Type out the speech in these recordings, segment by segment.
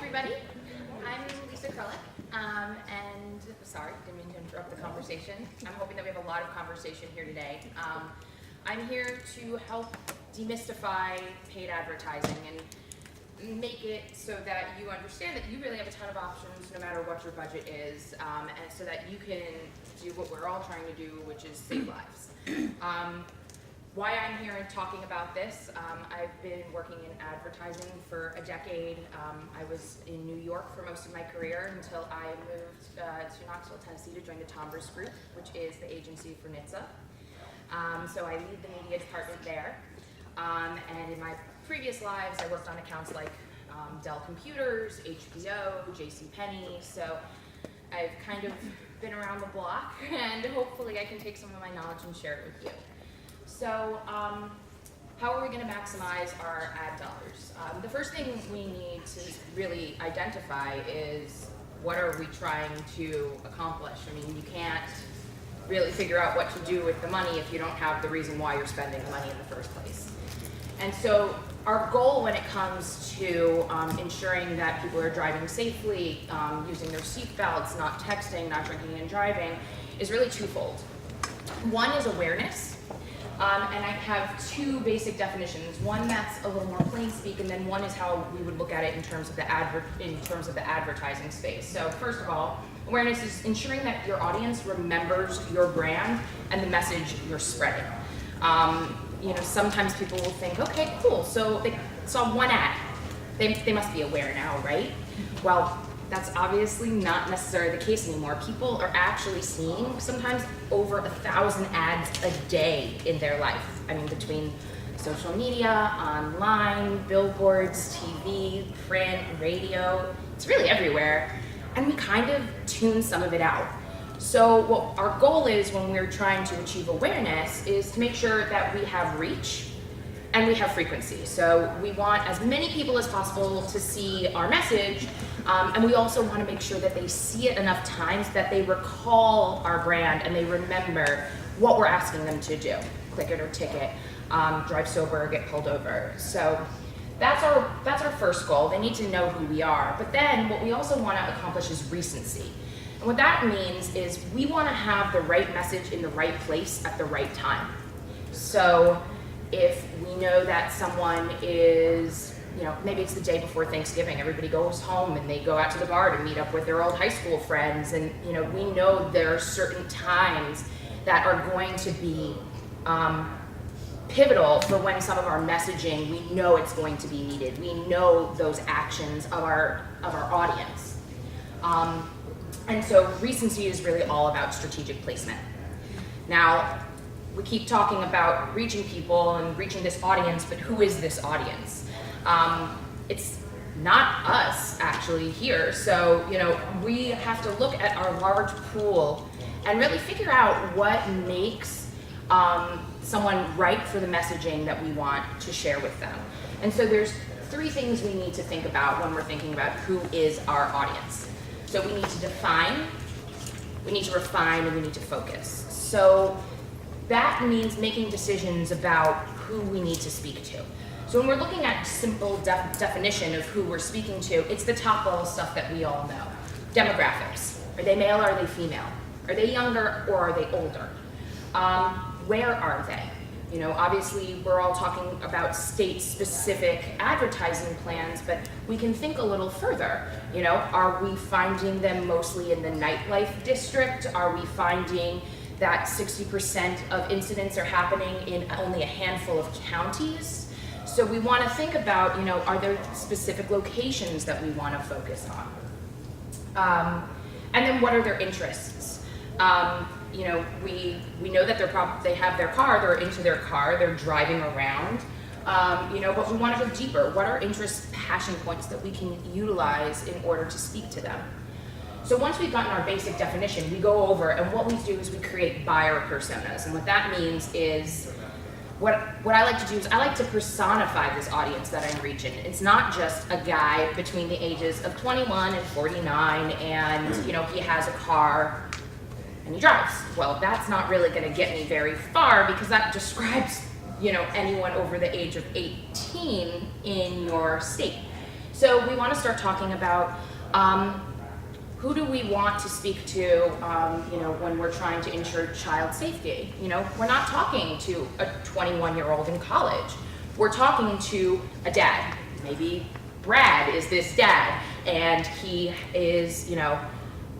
everybody. I'm Lisa Krellick, and sorry, didn't mean to interrupt the conversation. I'm hoping that we have a lot of conversation here today. I'm here to help demystify paid advertising and make it so that you understand that you really have a ton of options no matter what your budget is, and so that you can do what we're all trying to do, which is save lives. Why I'm here and talking about this, I've been working in advertising for a decade. I was in New York for most of my career until I moved to Knoxville, Tennessee to join the Tombras Group, which is the agency for NHTSA. So I lead the media department there. And in my previous lives, I worked on accounts like Dell Computers, HBO, JCPenney. So I've kind of been around the block, and hopefully I can take some of my knowledge and share it with you. So how are we going to maximize our ad dollars? The first thing we need to really identify is what are we trying to accomplish. I mean, you can't really figure out what to do with the money if you don't have the reason why you're spending the money in the first place. And so our goal when it comes to ensuring that people are driving safely, using their seatbelts, not texting, not drinking and driving, is really twofold. One is awareness. And I have two basic definitions. One that's a little more plain speak, and then one is how we would look at it in terms of the advertising space. So first of all, awareness is ensuring that your audience remembers your brand and the message you're spreading. Sometimes people will think, okay, cool, so they saw one ad. They must be aware now, right? Well, that's obviously not necessarily the case anymore. People are actually seeing sometimes over 1,000 ads a day in their life. I mean, between social media, online, billboards, TV, print, radio, it's really everywhere. And we kind of tune some of it out. So what our goal is when we're trying to achieve awareness is to make sure that we have reach and we have frequency. So we want as many people as possible to see our message, and we also want to make sure that they see it enough times that they recall our brand and they remember what we're asking them to do. Click it or ticket, drive sober or get pulled over. So that's our first goal. They need to know who we are. But then what we also want to accomplish is recency. And what that means is we want to have the right message in the right place at the right time. So if we know that someone is, maybe it's the day before Thanksgiving, everybody goes home and they go out to the bar to meet up with their old high school friends, and we know there are certain times that are going to be pivotal for when some of our messaging, we know it's going to be needed. We know those actions of our audience. And so recency is really all about strategic placement. Now, we keep talking about reaching people and reaching this audience, but who is this audience? It's not us actually here. So, we have to look at our large pool and really figure out what makes someone right for the messaging that we want to share with them. And so there's three things we need to think about when we're thinking about who is our audience. So we need to define, we need to refine, and we need to focus. So that means making decisions about who we need to speak to. So when we're looking at simple definition of who we're speaking to, it's the top level stuff that we all know. Demographics. Are they male or are they female? Are they younger or are they older? Where are they? Obviously we're all talking about state-specific advertising plans, but we can think a little further. Are we finding them mostly in the nightlife district? Are we finding that 60% of incidents are happening in only a handful of counties? So we want to think about, are there specific locations that we want to focus on? And then what are their interests? We know that they have their car, they're into their car, they're driving around, but we want to go deeper. What are interests, passion points that we can utilize in order to speak to them? So once we've gotten our basic definition, we go over, and what we do is we create buyer personas. And what that means is, what I like to do is I like to personify this audience that I'm reaching. It's not just a guy between the ages of 21 and 49 and, he has a car and he drives. Well, that's not really gonna get me very far because that describes, anyone over the age of 18 in your state. So we want to start talking about who do we want to speak to, when we're trying to ensure child safety. We're not talking to a 21-year-old in college. We're talking to a dad. Maybe Brad is this dad, and he is,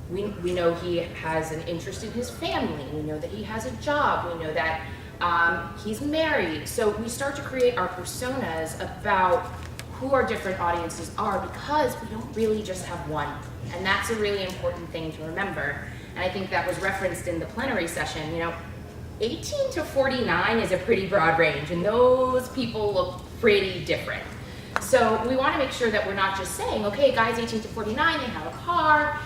we know he has an interest in his family. We know that he has a job. We know that he's married. So we start to create our personas about who our different audiences are, because we don't really just have one. And that's a really important thing to remember. And I think that was referenced in the plenary session. 18 to 49 is a pretty broad range, and those people look pretty different. So we want to make sure that we're not just saying, okay, guys 18 to 49, they have a car.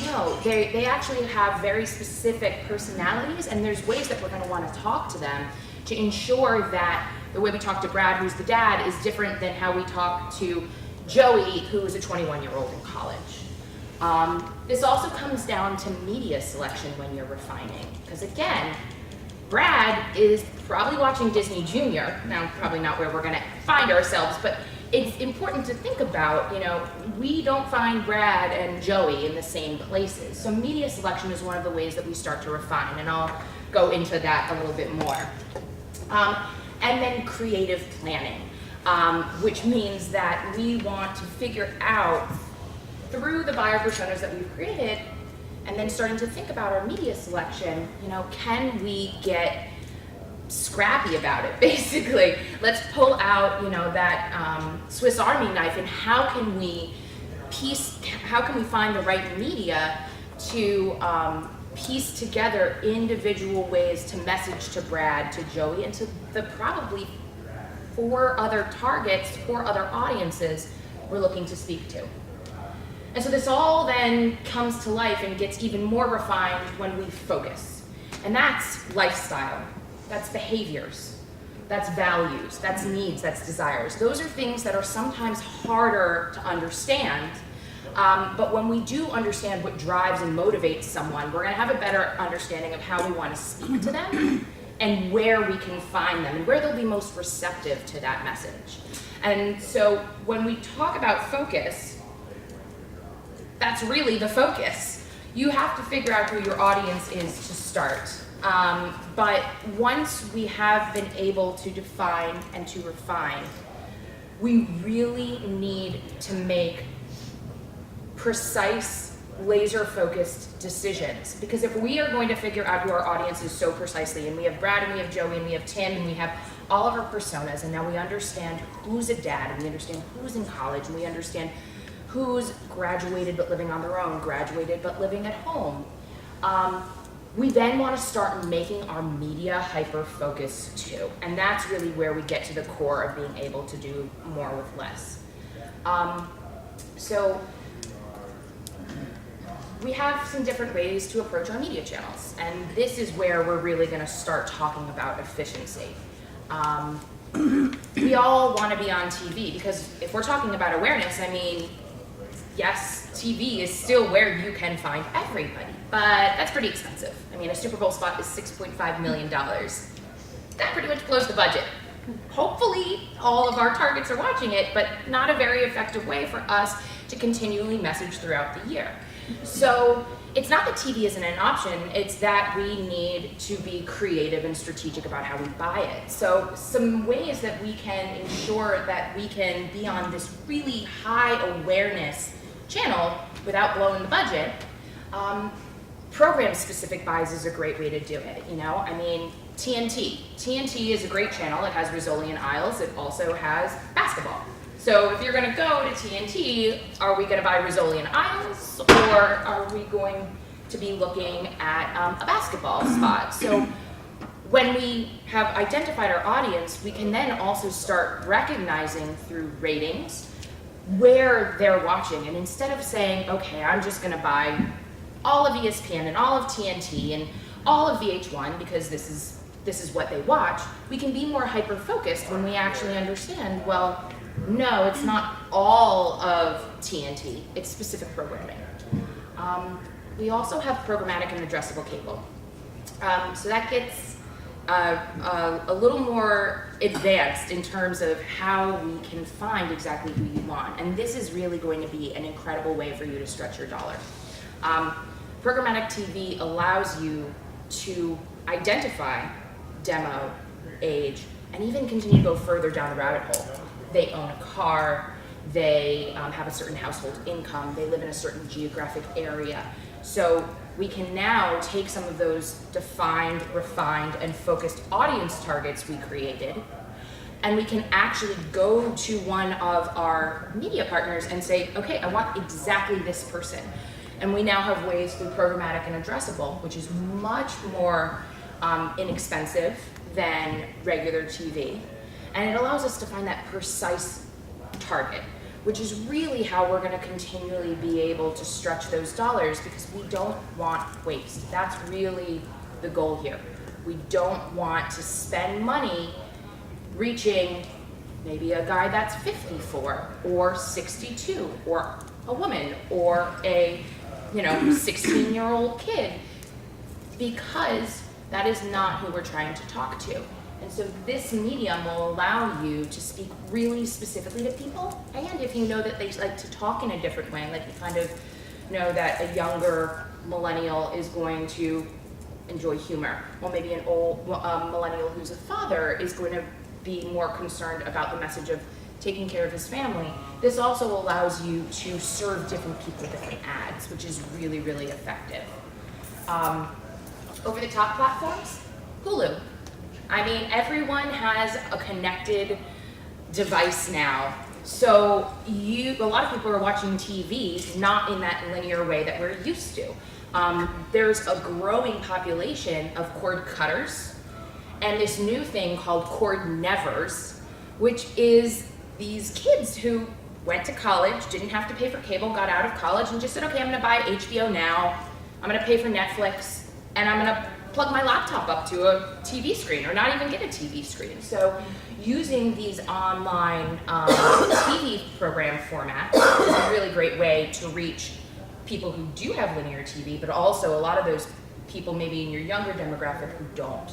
No, they actually have very specific personalities, and there's ways that we're going to want to talk to them to ensure that the way we talk to Brad, who's the dad, is different than how we talk to Joey, who is a 21-year-old in college. This also comes down to media selection when you're refining, because again, Brad is probably watching Disney Junior. Now, probably not where we're going to find ourselves, but it's important to think about, we don't find Brad and Joey in the same places. So media selection is one of the ways that we start to refine, and I'll go into that a little bit more. And then creative planning, which means that we want to figure out, through the buyer personas that we've created, and then starting to think about our media selection, can we get scrappy about it, basically? Let's pull out, that Swiss Army knife, and how can we find the right media to piece together individual ways to message to Brad, to Joey, and to the probably 4 other targets, 4 other audiences we're looking to speak to. And so this all then comes to life and gets even more refined when we focus. And that's lifestyle, that's behaviors, that's values, that's needs, that's desires. Those are things that are sometimes harder to understand. But when we do understand what drives and motivates someone, we're going to have a better understanding of how we want to speak to them and where we can find them and where they'll be most receptive to that message. And so when we talk about focus, that's really the focus. You have to figure out who your audience is to start. But once we have been able to define and to refine, we really need to make precise, laser-focused decisions. Because if we are going to figure out who our audience is so precisely, and we have Brad, and we have Joey, and we have Tim, and we have all of our personas, and now we understand who's a dad, and we understand who's in college, and we understand who's graduated but living on their own, graduated but living at home, we then want to start making our media hyper-focused too. And that's really where we get to the core of being able to do more with less. So we have some different ways to approach our media channels. And this is where we're really going to start talking about efficiency. We all want to be on TV, because if we're talking about awareness, I mean, yes, TV is still where you can find everybody, but that's pretty expensive. I mean, a Super Bowl spot is $6.5 million. That pretty much blows the budget. Hopefully, all of our targets are watching it, but not a very effective way for us to continually message throughout the year. So it's not that TV isn't an option, it's that we need to be creative and strategic about how we buy it. So some ways that we can ensure that we can be on this really high awareness channel without blowing the budget, program-specific buys is a great way to do it, I mean, TNT. TNT is a great channel. It has Rizzoli and Isles. It also has basketball. So if you're going to go to TNT, are we going to buy Rizzoli and Isles, or are we going to be looking at a basketball spot? So when we have identified our audience, we can then also start recognizing through ratings where they're watching. And instead of saying, okay, I'm just going to buy all of ESPN and all of TNT and all of VH1 because this is what they watch, we can be more hyper-focused when we actually understand, well, no, it's not all of TNT, it's specific programming. We also have programmatic and addressable cable. So that gets a little more advanced in terms of how we can find exactly who you want. And this is really going to be an incredible way for you to stretch your dollar. Programmatic TV allows you to identify demo, age, and even continue to go further down the rabbit hole. They own a car, they have a certain household income, they live in a certain geographic area. So we can now take some of those defined, refined, and focused audience targets we created, and we can actually go to one of our media partners and say, okay, I want exactly this person. And we now have ways through programmatic and addressable, which is much more inexpensive than regular TV. And it allows us to find that precise target, which is really how we're going to continually be able to stretch those dollars, because we don't want waste. That's really the goal here. We don't want to spend money reaching maybe a guy that's 54 or 62 or a woman or a 16-year-old kid, because that is not who we're trying to talk to. And so this medium will allow you to speak really specifically to people, and if you know that they like to talk in a different way, like you kind of know that a younger millennial is going to enjoy humor, or maybe an old millennial who's a father is going to be more concerned about the message of taking care of his family. This also allows you to serve different people different ads, which is really, really effective. Over-the-top platforms, Hulu. I mean, everyone has a connected device now. So a lot of people are watching TV not in that linear way that we're used to. There's a growing population of cord cutters and this new thing called cord nevers, which is these kids who went to college, didn't have to pay for cable, got out of college and just said, okay, I'm gonna buy HBO Now, I'm gonna pay for Netflix, and I'm gonna plug my laptop up to a TV screen, or not even get a TV screen. So using these online TV program formats is a really great way to reach people who do have linear TV, but also a lot of those people maybe in your younger demographic who don't.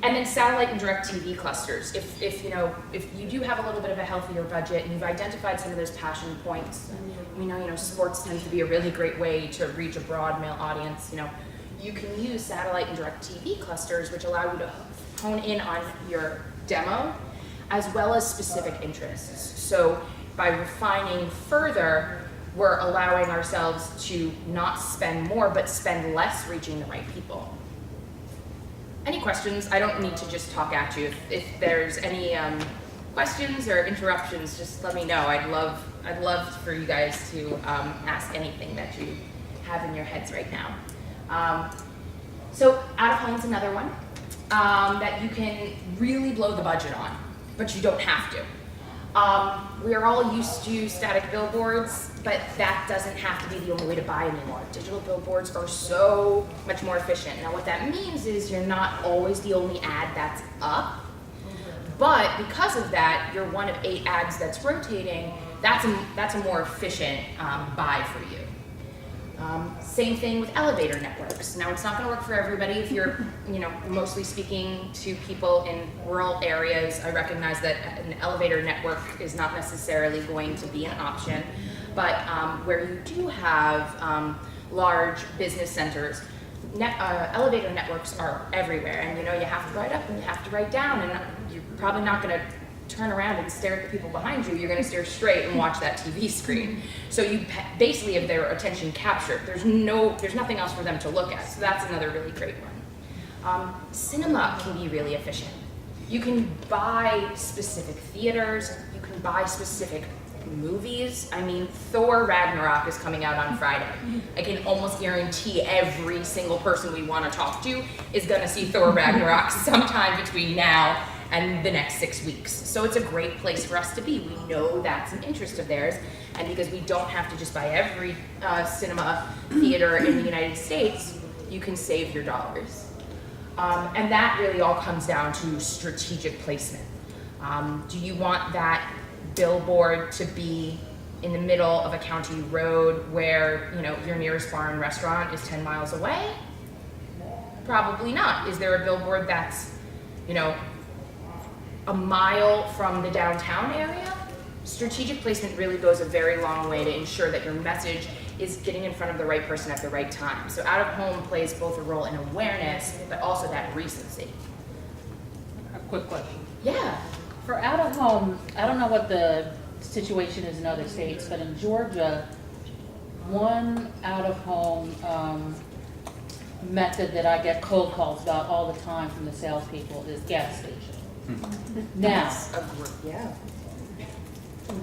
And then satellite and direct TV clusters. If you do have a little bit of a healthier budget and you've identified some of those passion points, we know sports tends to be a really great way to reach a broad male audience. You can use satellite and direct TV clusters, which allow you to hone in on your demo as well as specific interests. So by refining further, we're allowing ourselves to not spend more, but spend less reaching the right people. Any questions? I don't need to just talk at you. If there's any questions or interruptions, just let me know. I'd love for you guys to ask anything that you have in your heads right now. So out of home's another one that you can really blow the budget on, but you don't have to. We are all used to static billboards, but that doesn't have to be the only way to buy anymore. Digital billboards are so much more efficient. Now what that means is you're not always the only ad that's up, but because of that, you're one of 8 ads that's rotating. That's a more efficient buy for you. Same thing with elevator networks. Now it's not going to work for everybody. If you're mostly speaking to people in rural areas, I recognize that an elevator network is not necessarily going to be an option. But where you do have large business centers, elevator networks are everywhere. And you have to write up and you have to write down, and you're probably not going to turn around and stare at the people behind you. You're going to stare straight and watch that TV screen. So you basically have their attention captured. There's nothing else for them to look at. So that's another really great one. Cinema can be really efficient. You can buy specific theaters. You can buy specific movies. I mean, Thor Ragnarok is coming out on Friday. I can almost guarantee every single person we want to talk to is going to see Thor Ragnarok sometime between now and the next 6 weeks. So it's a great place for us to be. We know that's an interest of theirs, and because we don't have to just buy every cinema theater in the United States, you can save your dollars. And that really all comes down to strategic placement. Do you want that billboard to be in the middle of a county road where your nearest bar and restaurant is 10 miles away? Probably not. Is there a billboard that's, you know, a mile from the downtown area? Strategic placement really goes a very long way to ensure that your message is getting in front of the right person at the right time. So out of home plays both a role in awareness, but also that recency. A quick question. Yeah. For out of home, I don't know what the situation is in other states, but in Georgia, one out of home method that I get cold calls about all the time from the salespeople is gas station. Now, Yeah.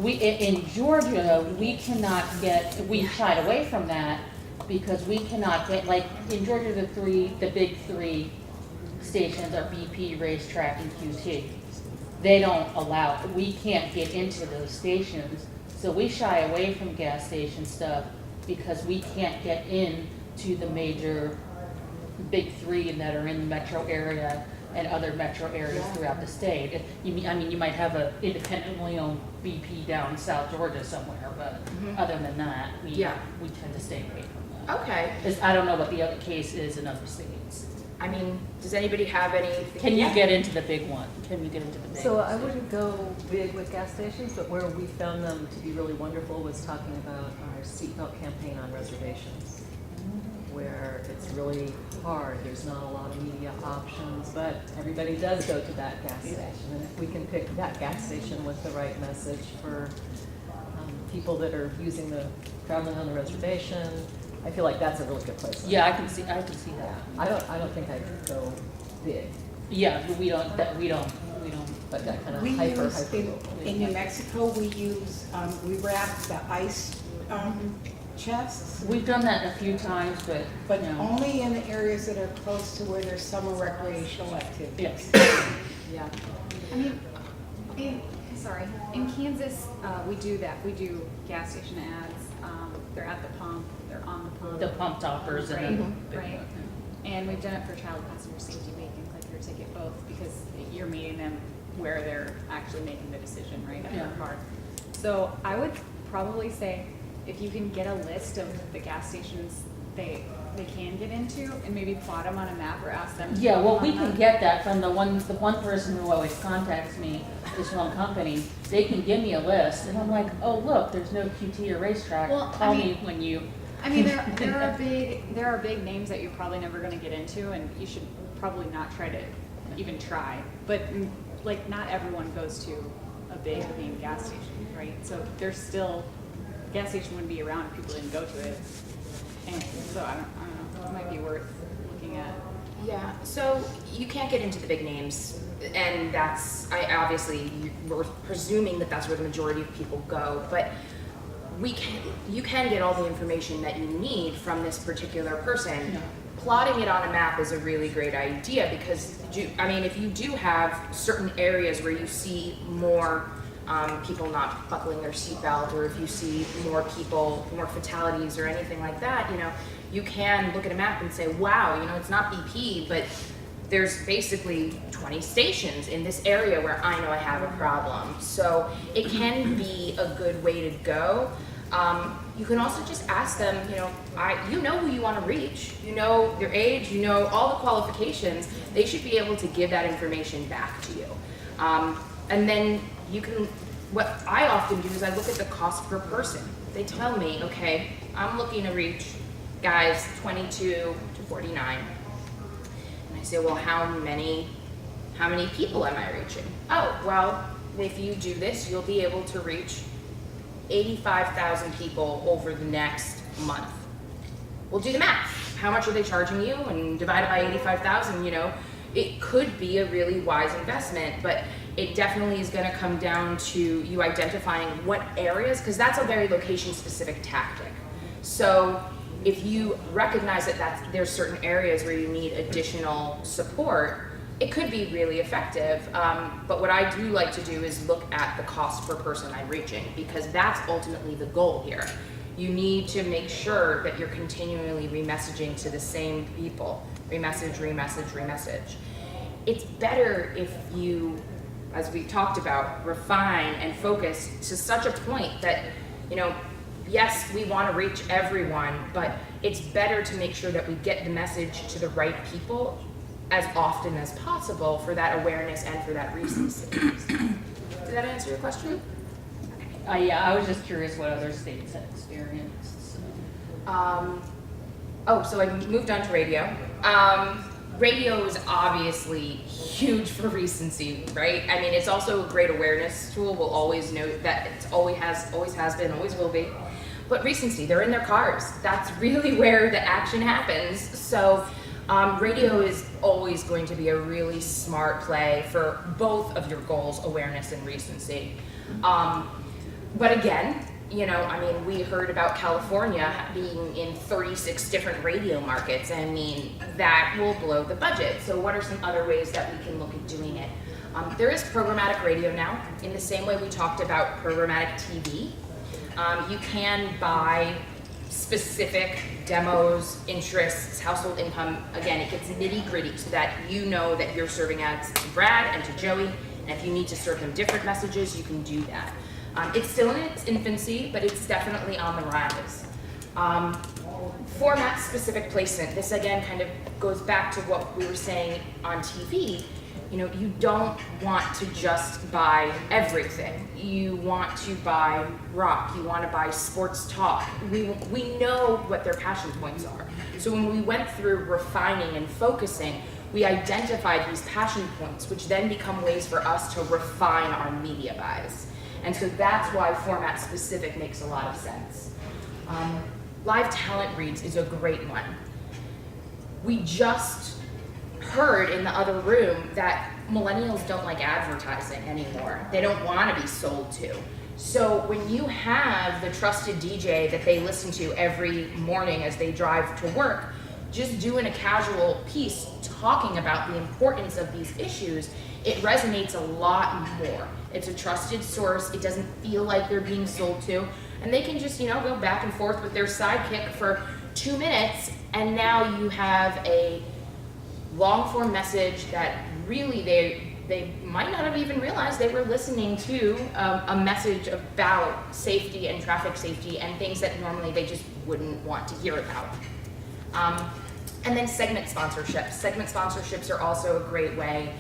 in Georgia, we cannot get, we shied away from that because we cannot get, like, in Georgia, the big three stations are BP, Racetrack, and QT. They don't allow, we can't get into those stations, so we shy away from gas station stuff because we can't get in to the major big three that are in the metro area and other metro areas throughout the state. You might have a independently owned BP down South Georgia somewhere, but other than that, we tend to stay away from that. Okay. 'Cause I don't know what the other case is in other states. I mean, does anybody have anything? Can you get into the big one? Can we get into the big So one? I wouldn't go big with gas stations, but where we found them to be really wonderful was talking about our seatbelt campaign on reservations, where it's really hard, there's not a lot of media options, but everybody does go to that gas station. And if we can pick that gas station with the right message for people that are using traveling on the reservation, I feel like that's a really good place. Yeah, I can see that. I don't think I'd go big, Yeah, but we don't, but that kind We of hyper use, local. in New Mexico, we wrap the ice chests, we've done that a few times, but you know. only in the areas that are close to where there's summer recreational activities. Yeah. I mean, in Kansas, we do that. We do gas station ads. They're at the pump, they're on the pump. The pump toppers and. Right. And we've done it for Child Passenger Safety Week and Click Your Ticket both, because you're meeting them where they're actually making the decision, right, at their car. So I would probably say, if you can get a list of the gas stations they can get into, and maybe plot them on a map or ask them. Yeah, well, we on can them. get that from the one person who always contacts me, this one company, they can give me a list, and I'm like, oh, look, there's no QT or Racetrack, Well, I call mean- me when you. I mean, there are big names that you're probably never going to get into, and you should probably not try to even try. But like, not everyone goes to a big name gas station, right? So there's still gas station wouldn't be around if people didn't go to it, and so I don't know. It might be worth looking at. Yeah, so you can't get into the big names, and we're presuming that that's where the majority of people go, but you can get all the information that you need from this particular person. Yeah. Plotting it on a map is a really great idea because, if you do have certain areas where you see more people not buckling their seatbelt, or if you see more fatalities or anything like that, you can look at a map and say, wow, it's not BP, but there's basically 20 stations in this area where I know I have a problem. So it can be a good way to go. You can also just ask them, you know who you want to reach, you know their age, you know all the qualifications. They should be able to give that information back to you. And then what I often do is I look at the cost per person. They tell me, okay, I'm looking to reach guys 22 to 49. And I say, well, how many people am I reaching? Oh, well, if you do this, you'll be able to reach 85,000 people over the next month. We'll do the math. How much are they charging you? And divide it by 85,000, it could be a really wise investment, but it definitely is gonna come down to you identifying what areas, because that's a very location-specific tactic. So if you recognize that there's certain areas where you need additional support, it could be really effective. But what I do like to do is look at the cost per person I'm reaching, because that's ultimately the goal here. You need to make sure that you're continually remessaging to the same people. Remessage. It's better if you, as we talked about, refine and focus to such a point that, yes, we want to reach everyone, but it's better to make sure that we get the message to the right people as often as possible for that awareness and for that recency. Did that answer your question? Yeah, I was just curious what other states had experienced. So. So I moved on to radio. Radio is obviously huge for recency, right? I mean, it's also a great awareness tool. We'll always note that it always has been, always will be. But recency, they're in their cars. That's really where the action happens. So radio is always going to be a really smart play for both of your goals, awareness and recency. But again, I mean, we heard about California being in 36 different radio markets. I mean, that will blow the budget. So what are some other ways that we can look at doing it? There is programmatic radio now, in the same way we talked about programmatic TV. You can buy specific demos, interests, household income. Again, it gets nitty-gritty so that you know that you're serving ads to Brad and to Joey, and if you need to serve them different messages, you can do that. It's still in its infancy, but it's definitely on the rise. Format-specific placement. This again kind of goes back to what we were saying on TV. You don't want to just buy everything. You want to buy rock. You want to buy sports talk. We know what their passion points are. So when we went through refining and focusing, we identified these passion points, which then become ways for us to refine our media buys. And so that's why format specific makes a lot of sense. Live talent reads is a great one. We just heard in the other room that millennials don't like advertising anymore. They don't want to be sold to. So when you have the trusted DJ that they listen to every morning as they drive to work, just doing a casual piece talking about the importance of these issues, it resonates a lot more. It's a trusted source. It doesn't feel like they're being sold to. And they can just, go back and forth with their sidekick for 2 minutes, and now you have a long form message that really they might not have even realized they were listening to a message about safety and traffic safety and things that normally they just wouldn't want to hear about. And then segment sponsorships. Segment sponsorships are also a great way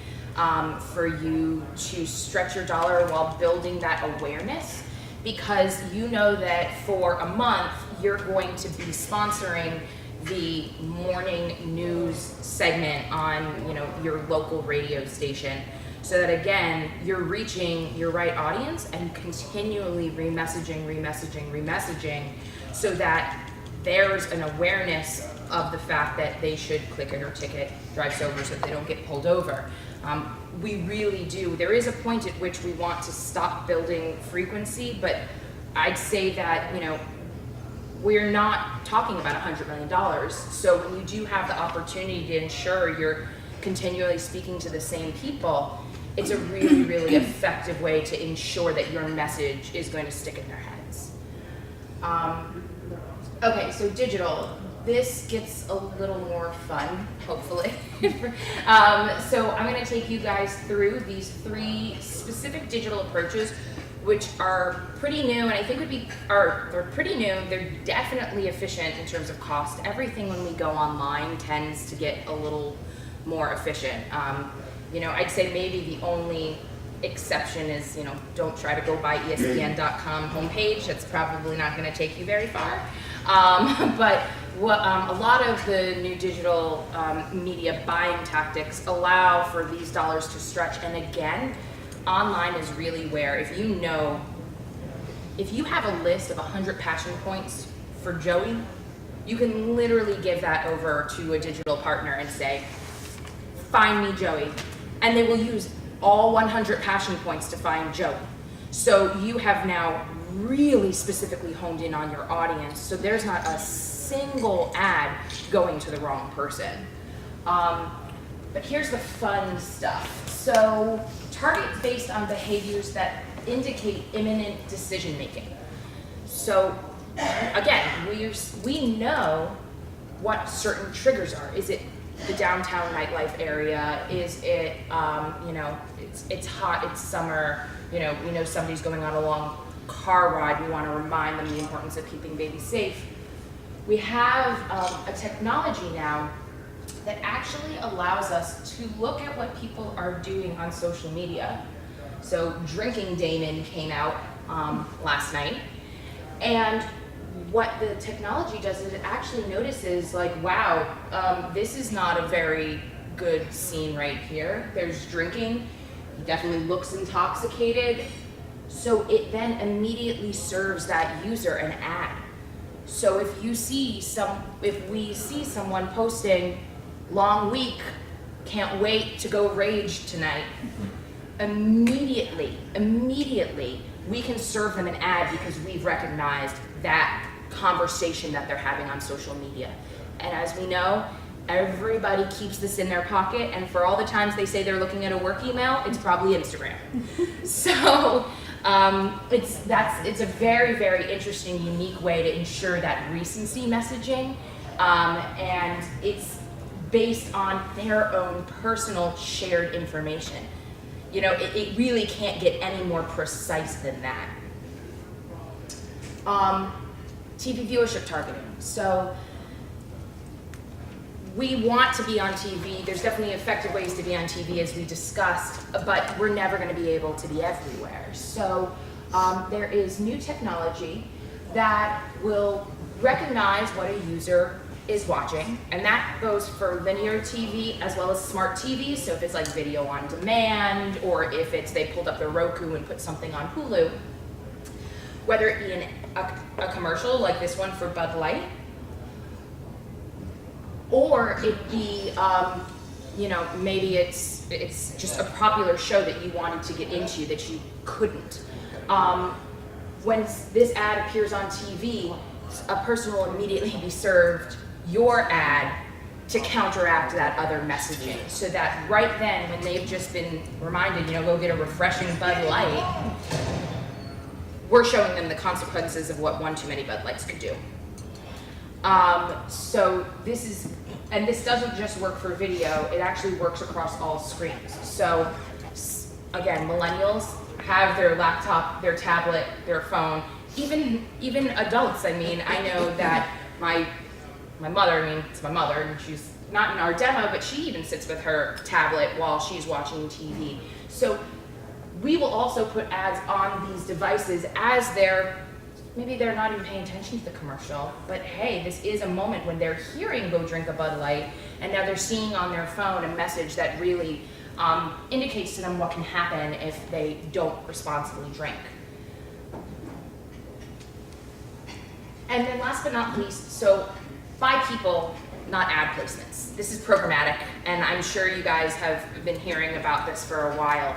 for you to stretch your dollar while building that awareness, because you know that for a month you're going to be sponsoring the morning news segment on your local radio station, so that again you're reaching your right audience and continually remessaging so that there's an awareness of the fact that they should click it or ticket drive sober so that they don't get pulled over. We really do. There is a point at which we want to stop building frequency, but I'd say that we're not talking about $100 million. So when you do have the opportunity to ensure you're continually speaking to the same people, it's a really, really effective way to ensure that your message is going to stick in their heads. Okay, so digital. This gets a little more fun, hopefully. So I'm going to take you guys through these 3 specific digital approaches, which are pretty new, and I think they're pretty new. They're definitely efficient in terms of cost. Everything when we go online tends to get a little more efficient. I'd say maybe the only exception is, don't try to go by ESPN.com homepage. That's probably not going to take you very far. But a lot of the new digital media buying tactics allow for these dollars to stretch. And again, online is really where, if you have a list of 100 passion points for Joey, you can literally give that over to a digital partner and say, find me Joey. And they will use all 100 passion points to find Joey. So you have now really specifically honed in on your audience, so there's not a single ad going to the wrong person. But here's the fun stuff. So targets based on behaviors that indicate imminent decision making. So again, we know what certain triggers are. Is it the downtown nightlife area? Is it it's hot, it's summer, we know somebody's going on a long car ride, we want to remind them the importance of keeping babies safe. We have a technology now that actually allows us to look at what people are doing on social media. So Drinking Damon came out last night, and what the technology does is it actually notices, like, wow, this is not a very good scene right here. There's drinking, he definitely looks intoxicated. So it then immediately serves that user an ad. So if we see someone posting, long week, can't wait to go rage tonight, immediately, we can serve them an ad because we've recognized that conversation that they're having on social media. And as we know, everybody keeps this in their pocket, and for all the times they say they're looking at a work email, it's probably Instagram. So it's a very, very interesting, unique way to ensure that recency messaging, and it's based on their own personal shared information. You know, it really can't get any more precise than that. TV viewership targeting. So we want to be on TV. There's definitely effective ways to be on TV, as we discussed, but we're never going to be able to be everywhere. So there is new technology that will recognize what a user is watching, and that goes for linear TV as well as smart TV. So if it's like video on demand, or if it's they pulled up the Roku and put something on Hulu, whether it be a commercial like this one for Bud Light, or it be, you know, maybe it's just a popular show that you wanted to get into that you couldn't. When this ad appears on TV, a person will immediately be served your ad to counteract that other messaging, so that right then, when they've just been reminded, you know, go get a refreshing Bud Light, we're showing them the consequences of what one too many Bud Lights could do. So this doesn't just work for video, it actually works across all screens. So again, millennials have their laptop, their tablet, their phone, even adults. I mean, I know that my mother, I mean, it's my mother, and she's not in our demo, but she even sits with her tablet while she's watching TV. So we will also put ads on these devices as maybe they're not even paying attention to the commercial, but hey, this is a moment when they're hearing go drink a Bud Light, and now they're seeing on their phone a message that really indicates to them what can happen if they don't responsibly drink. And then last but not least, so by people, not ad placements. This is programmatic, and I'm sure you guys have been hearing about this for a while.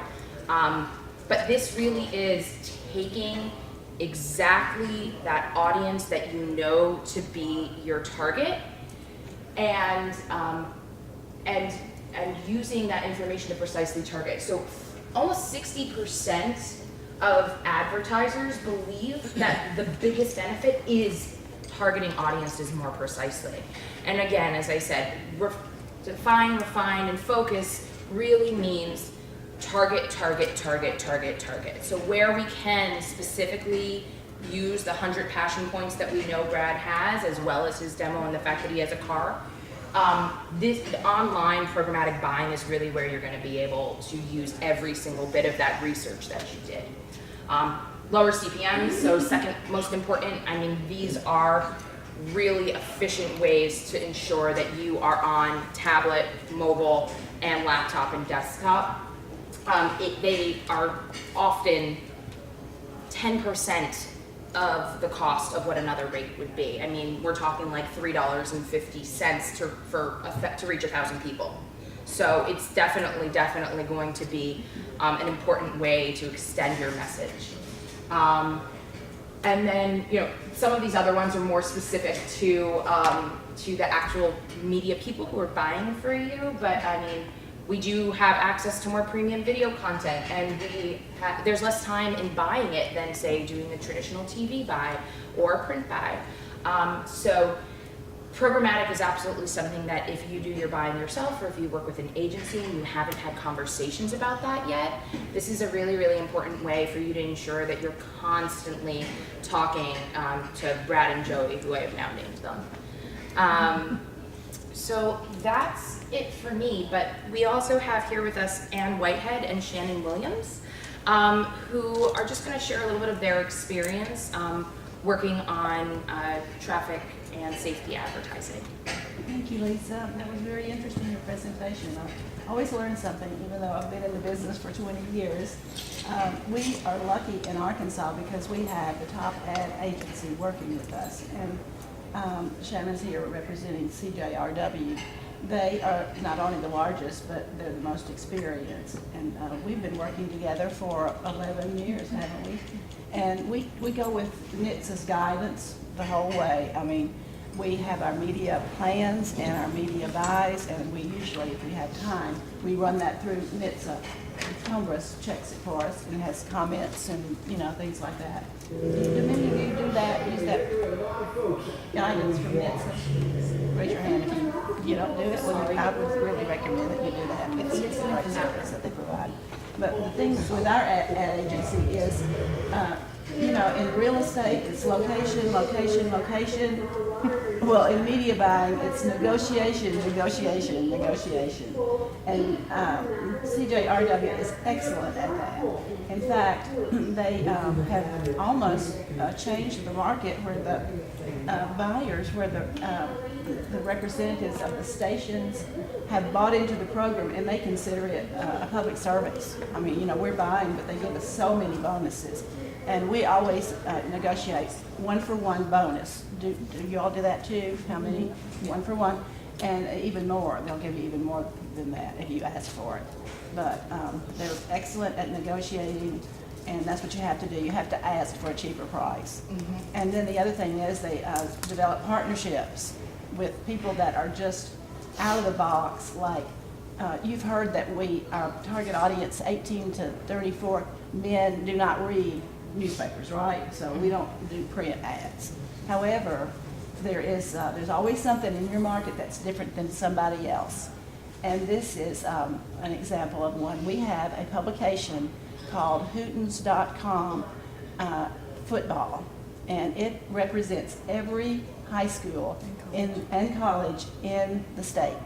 But this really is taking exactly that audience that you know to be your target, and using that information to precisely target. So almost 60% of advertisers believe that the biggest benefit is targeting audiences more precisely. And again, as I said, define, refine, and focus really means target. So where we can specifically use the 100 passion points that we know Brad has, as well as his demo and the fact that he has a car, this online programmatic buying is really where you're going to be able to use every single bit of that research that you did. Lower CPMs, so second most important. I mean, these are really efficient ways to ensure that you are on tablet, mobile, and laptop and desktop. They are often 10% of the cost of what another rate would be. I mean, we're talking like $3.50 to reach 1,000 people. So it's definitely going to be an important way to extend your message. And then, you know, some of these other ones are more specific to the actual media people who are buying for you. But I mean, we do have access to more premium video content, and there's less time in buying it than, say, doing a traditional TV buy or a print buy. So Programmatic is absolutely something that if you do your buying yourself or if you work with an agency and you haven't had conversations about that yet, this is a really, really important way for you to ensure that you're constantly talking to Brad and Joey, who I have now named them. So that's it for me, but we also have here with us Ann Whitehead and Shannon Williams, who are just going to share a little bit of their experience working on traffic and safety advertising. Thank you, Lisa. That was very interesting, your presentation. I always learn something, even though I've been in the business for 20 years. We are lucky in Arkansas because we have the top ad agency working with us. And Shannon's here representing CJRW. They are not only the largest, but they're the most experienced. And we've been working together for 11 years, haven't we? And we go with NHTSA's guidance the whole way. I mean, we have our media plans and our media buys, and we usually, if we have time, we run that through NHTSA. Congress checks it for us and has comments and, you know, things like that. Do many of you do that, use that guidance from NHTSA? Raise your hand if you don't do it. Well, I would really recommend that you do that. It's a great service that they provide. But the thing with our ad agency is, you know, in real estate, it's location, location, location. Well, in media buying, it's negotiation, negotiation, negotiation. And CJRW is excellent at that. In fact, they have almost changed the market where the buyers, where the representatives of the stations have bought into the program and they consider it a public service. I mean, you know, we're buying, but they give us so many bonuses. And we always negotiate 1-for-1 bonus. Do you all do that too? How many? 1-for-1, and even more. They'll give you even more than that if you ask for it. But they're excellent at negotiating, and that's what you have to do. You have to ask for a cheaper price. Mm-hmm. And then the other thing is they develop partnerships with people that are just out of the box. Like you've heard that our target audience, 18 to 34 men, do not read newspapers, right? So we don't do print ads. However, there's always something in your market that's different than somebody else. And this is an example of one. We have a publication called Hootens.com football, and it represents every high school and college in the state.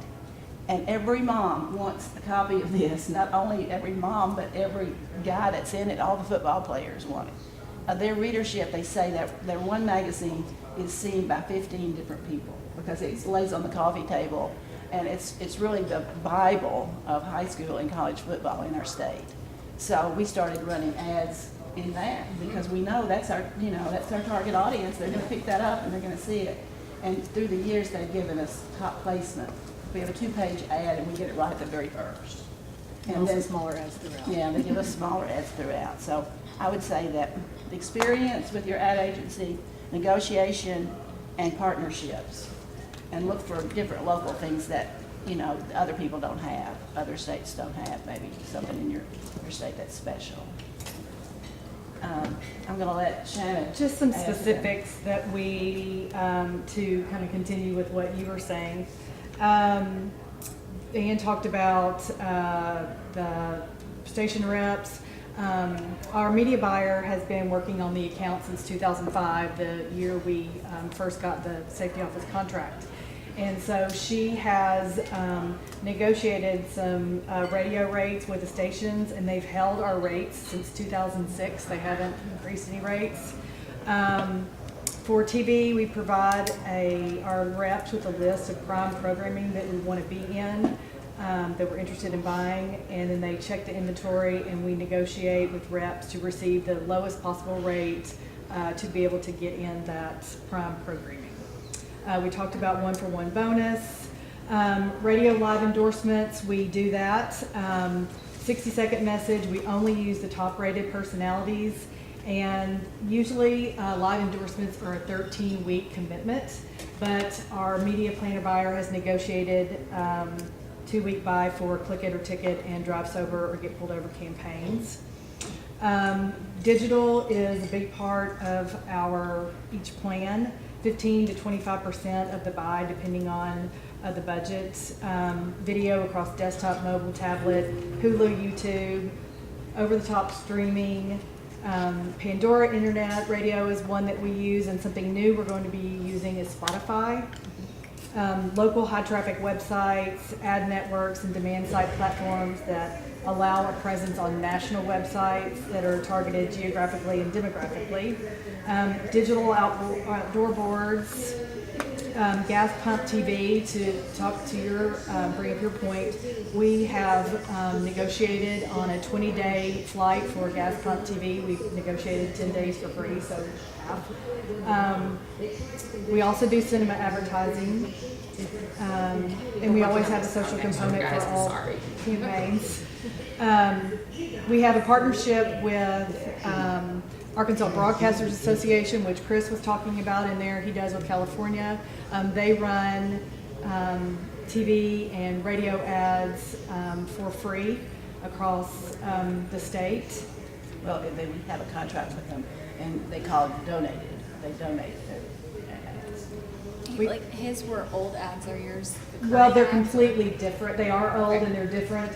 And every mom wants a copy of this. Not only every mom, but every guy that's in it, all the football players want it. Their readership, they say that their one magazine is seen by 15 different people because it lays on the coffee table, and it's really the Bible of high school and college football in our state. So we started running ads in that because we know that's our target audience. They're going to pick that up and they're going to see it. And through the years, they've given us top placement. We have a 2-page ad, and we get it right at the very first. And then smaller ads throughout. Yeah, they give us smaller ads throughout. So I would say that the experience with your ad agency, negotiation, and partnerships, and look for different local things that, you know, other people don't have, other states don't have, maybe something in your state that's special. I'm going to let Shannon. Just some add to that. specifics that we, to kind of continue with what you were saying. Ian talked about the station reps. Our media buyer has been working on the account since 2005, the year we first got the safety office contract. And so she has negotiated some radio rates with the stations, and they've held our rates since 2006. They haven't increased any rates. For TV, we provide our reps with a list of prime programming that we want to be in, that we're interested in buying, and then they check the inventory, and we negotiate with reps to receive the lowest possible rate to be able to get in that prime programming. We talked about 1-for-1 bonus. Radio live endorsements, we do that. 60-second message, we only use the top-rated personalities. And usually live endorsements are a 13-week commitment, but our media planner buyer has negotiated 2-week buy for Click It or Ticket and Drive Sober or Get Pulled Over campaigns. Digital is a big part of each plan. 15 to 25% of the buy, depending on the budget. Video across desktop, mobile, tablet, Hulu, YouTube, over-the-top streaming, Pandora Internet Radio is one that we use, and something new we're going to be using is Spotify. Local high-traffic websites, ad networks, and demand-side platforms that allow a presence on national websites that are targeted geographically and demographically. Digital outdoor boards, gas pump TV. To talk to your, bring up your point, we have negotiated on a 20-day flight for gas pump TV. We've negotiated 10 days for free, so half. We also do cinema advertising, and we always have a social component for all campaigns. We have a partnership with Arkansas Broadcasters Association, which Chris was talking about in there. He does with California. They run TV and radio ads for free across the state. Well, we have a contract with them, and they call it donated. They donate their ads. Like his were old ads, are yours? The Well, current they're ads? completely different. They are old and they're different.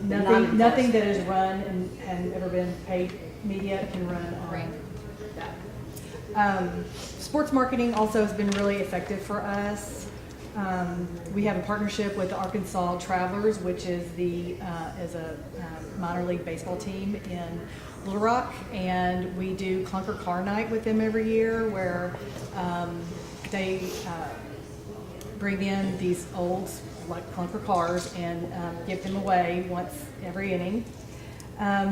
Nothing that is run and ever been paid media can run on Right. that. Sports marketing also has been really effective for us. We have a partnership with the Arkansas Travelers, which is is a minor league baseball team in Little Rock, and we do Clunker Car Night with them every year, where they bring in these old like clunker cars and give them away once every inning.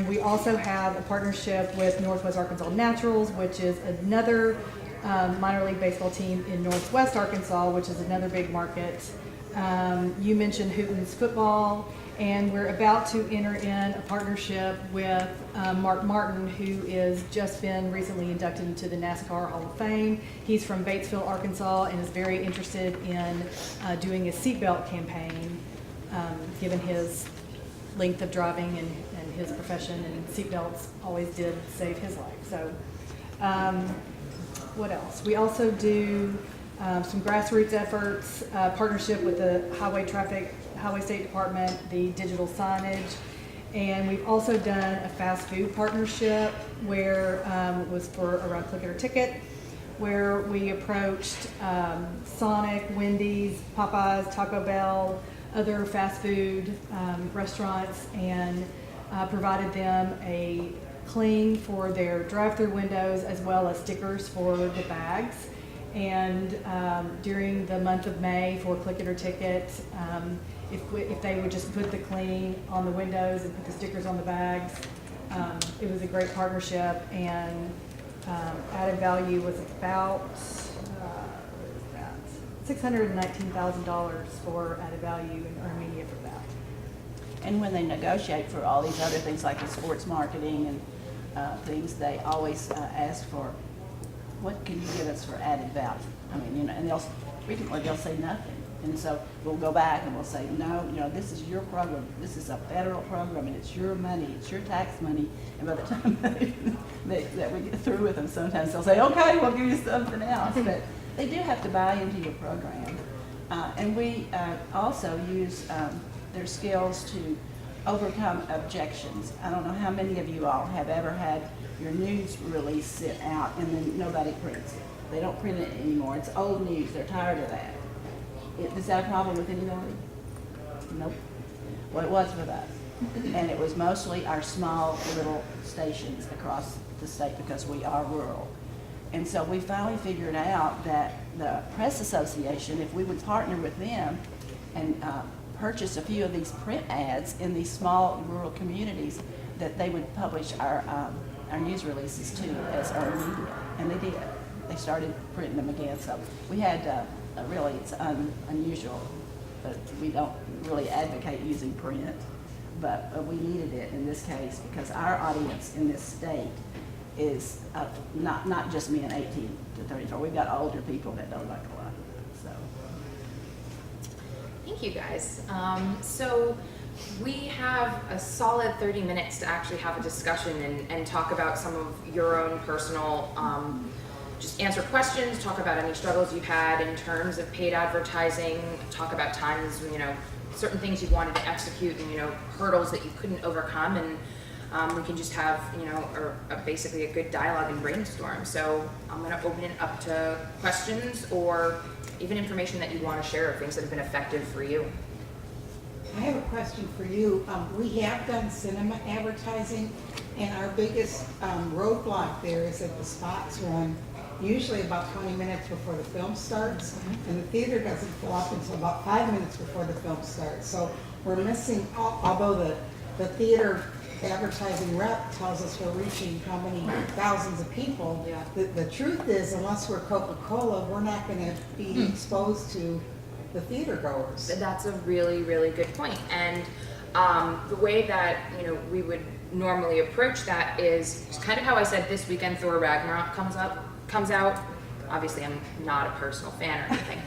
We also have a partnership with Northwest Arkansas Naturals, which is another minor league baseball team in Northwest Arkansas, which is another big market. You mentioned Hooten's football, and we're about to enter in a partnership with Mark Martin, who is just been recently inducted into the NASCAR Hall of Fame. He's from Batesville, Arkansas, and is very interested in doing a seatbelt campaign, given his length of driving and his profession, and seatbelts always did save his life. So, what else? We also do some grassroots efforts, partnership with the Highway State Department, the digital signage, and we've also done a fast food partnership where it was for around Click It or Ticket, where we approached Sonic, Wendy's, Popeyes, Taco Bell, other fast food restaurants, and provided them a cling for their drive-through windows as well as stickers for the bags. And during the month of May for Click It or Ticket, if they would just put the cling on the windows and put the stickers on the bags, it was a great partnership, and added value was about $619,000 for added value and earned media for that. And when they negotiate for all these other things like the sports marketing and things, they always ask for, what can you give us for added value? I mean, and frequently they'll say nothing. And so we'll go back and we'll say, no, this is your program. This is a federal program, and it's your money. It's your tax money. And by the time that we get through with them, sometimes they'll say, okay, we'll give you something else. But they do have to buy into your program. And we also use their skills to overcome objections. I don't know how many of you all have ever had your news release sit out and then nobody prints it. They don't print it anymore. It's old news. They're tired of that. Is that a problem with anybody? Nope. Well, it was with us. And it was mostly our small little stations across the state because we are rural. And so we finally figured out that the Press Association, if we would partner with them and purchase a few of these print ads in these small rural communities, that they would publish our news releases too as earned media. And they did. They started printing them again. So we had really, it's unusual, but we don't really advocate using print. But we needed it in this case because our audience in this state is not just men 18 to 34. We've got older people that don't like a lot. So. Thank you, guys. So we have a solid 30 minutes to actually have a discussion and talk about some of your own personal just answer questions, talk about any struggles you've had in terms of paid advertising, talk about times, certain things you wanted to execute and, hurdles that you couldn't overcome, and we can just have, basically a good dialogue and brainstorm. So I'm gonna open it up to questions or even information that you wanna share, or things that have been effective for you. I have a question for you. We have done cinema advertising, and our biggest roadblock there is that the spots run usually about 20 minutes before the film starts, and the theater doesn't fill up until about 5 minutes before the film starts. So we're missing, although the theater advertising rep tells us we're reaching how many thousands of people, the truth is, unless we're Coca-Cola, we're not going to be exposed to the theater goers. That's a really, really good point. And the way that, we would normally approach that is kind of how I said this weekend Thor Ragnarok comes out. Obviously, I'm not a personal fan or anything.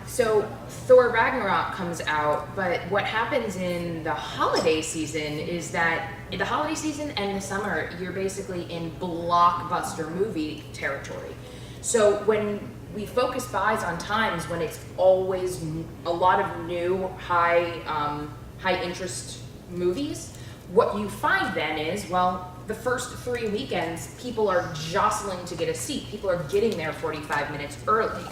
So Thor Ragnarok comes out, but what happens in the holiday season is that in the holiday season and the summer, you're basically in blockbuster movie territory. So when we focus buys on times when it's always a lot of new high interest movies, what you find then is, well, the first 3 weekends, people are jostling to get a seat. People are getting there 45 minutes early.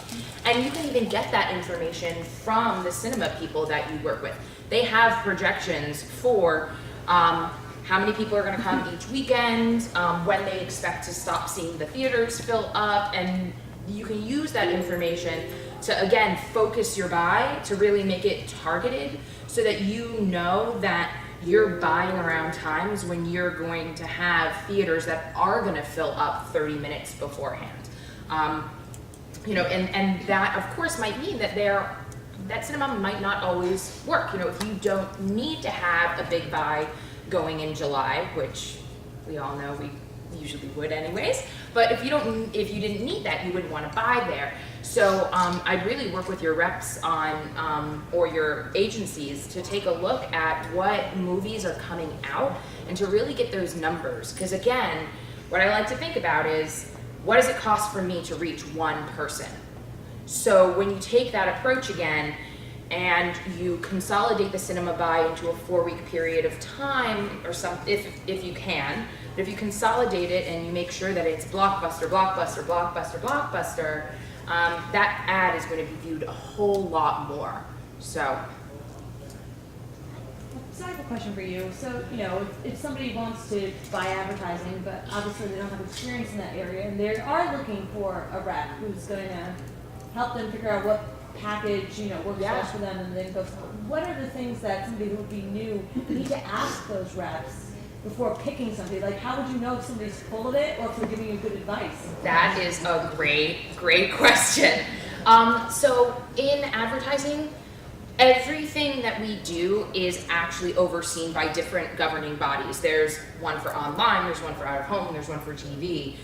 And you can even get that information from the cinema people that you work with. They have projections for how many people are gonna come each weekend, when they expect to stop seeing the theaters fill up, and you can use that information to, again, focus your buy, to really make it targeted, so that you know that you're buying around times when you're going to have theaters that are going to fill up 30 minutes beforehand. And that of course might mean that that cinema might not always work. If you don't need to have a big buy going in July, which we all know we usually would anyways, but if you didn't need that, you wouldn't want to buy there. So I'd really work with your reps or your agencies to take a look at what movies are coming out and to really get those numbers. Because again, what I like to think about is, what does it cost for me to reach one person? So when you take that approach again, and you consolidate the cinema buy into a 4-week period of time, or if you can. But if you consolidate it and you make sure that it's blockbuster, blockbuster, blockbuster, blockbuster, that ad is going to be viewed a whole lot more. So I have a question for you. So, if somebody wants to buy advertising, but obviously they don't have experience in that area, and they are looking for a rep who's going to help them figure out what package, works best for them, and then go, what are the things that somebody who would be new need to ask those reps before picking somebody? Like, how would you know if somebody's full of it or if they're giving you good advice? That is a great question. So in advertising, everything that we do is actually overseen by different governing bodies. There's one for online, there's one for out of home, there's one for TV.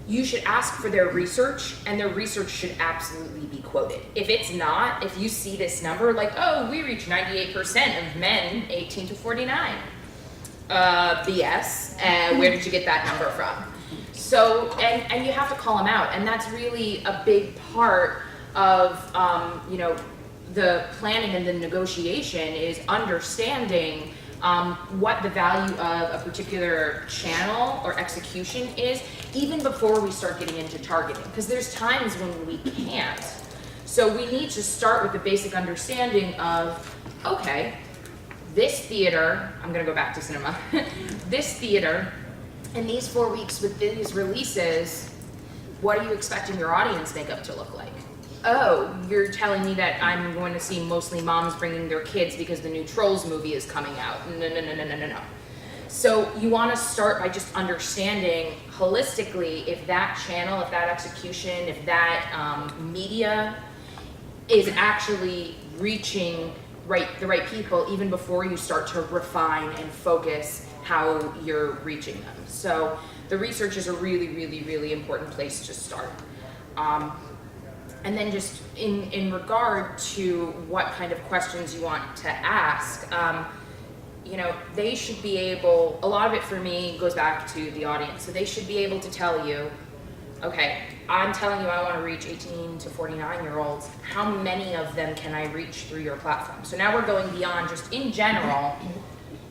You should ask for their research, and their research should absolutely be quoted. If it's not, if you see this number, like, oh, we reach 98% of men 18 to 49. BS, where did you get that number from? So, and you have to call them out, and that's really a big part of, the planning and the negotiation is understanding what the value of a particular channel or execution is, even before we start getting into targeting, because there's times when we can't. So we need to start with the basic understanding of, okay, this theater, I'm gonna go back to cinema, this theater, in these 4 weeks with these releases, what are you expecting your audience makeup to look like? Oh, you're telling me that I'm going to see mostly moms bringing their kids because the new Trolls movie is coming out. No. So you want to start by just understanding holistically if that channel, if that execution, if that media is actually reaching the right people, even before you start to refine and focus how you're reaching them. So the research is a really, really, really important place to start. And then just in regard to what kind of questions you want to ask, you know, they should be able, a lot of it for me goes back to the audience. So they should be able to tell you, okay, I'm telling you I want to reach 18 to 49-year-olds. How many of them can I reach through your platform? So now we're going beyond just in general,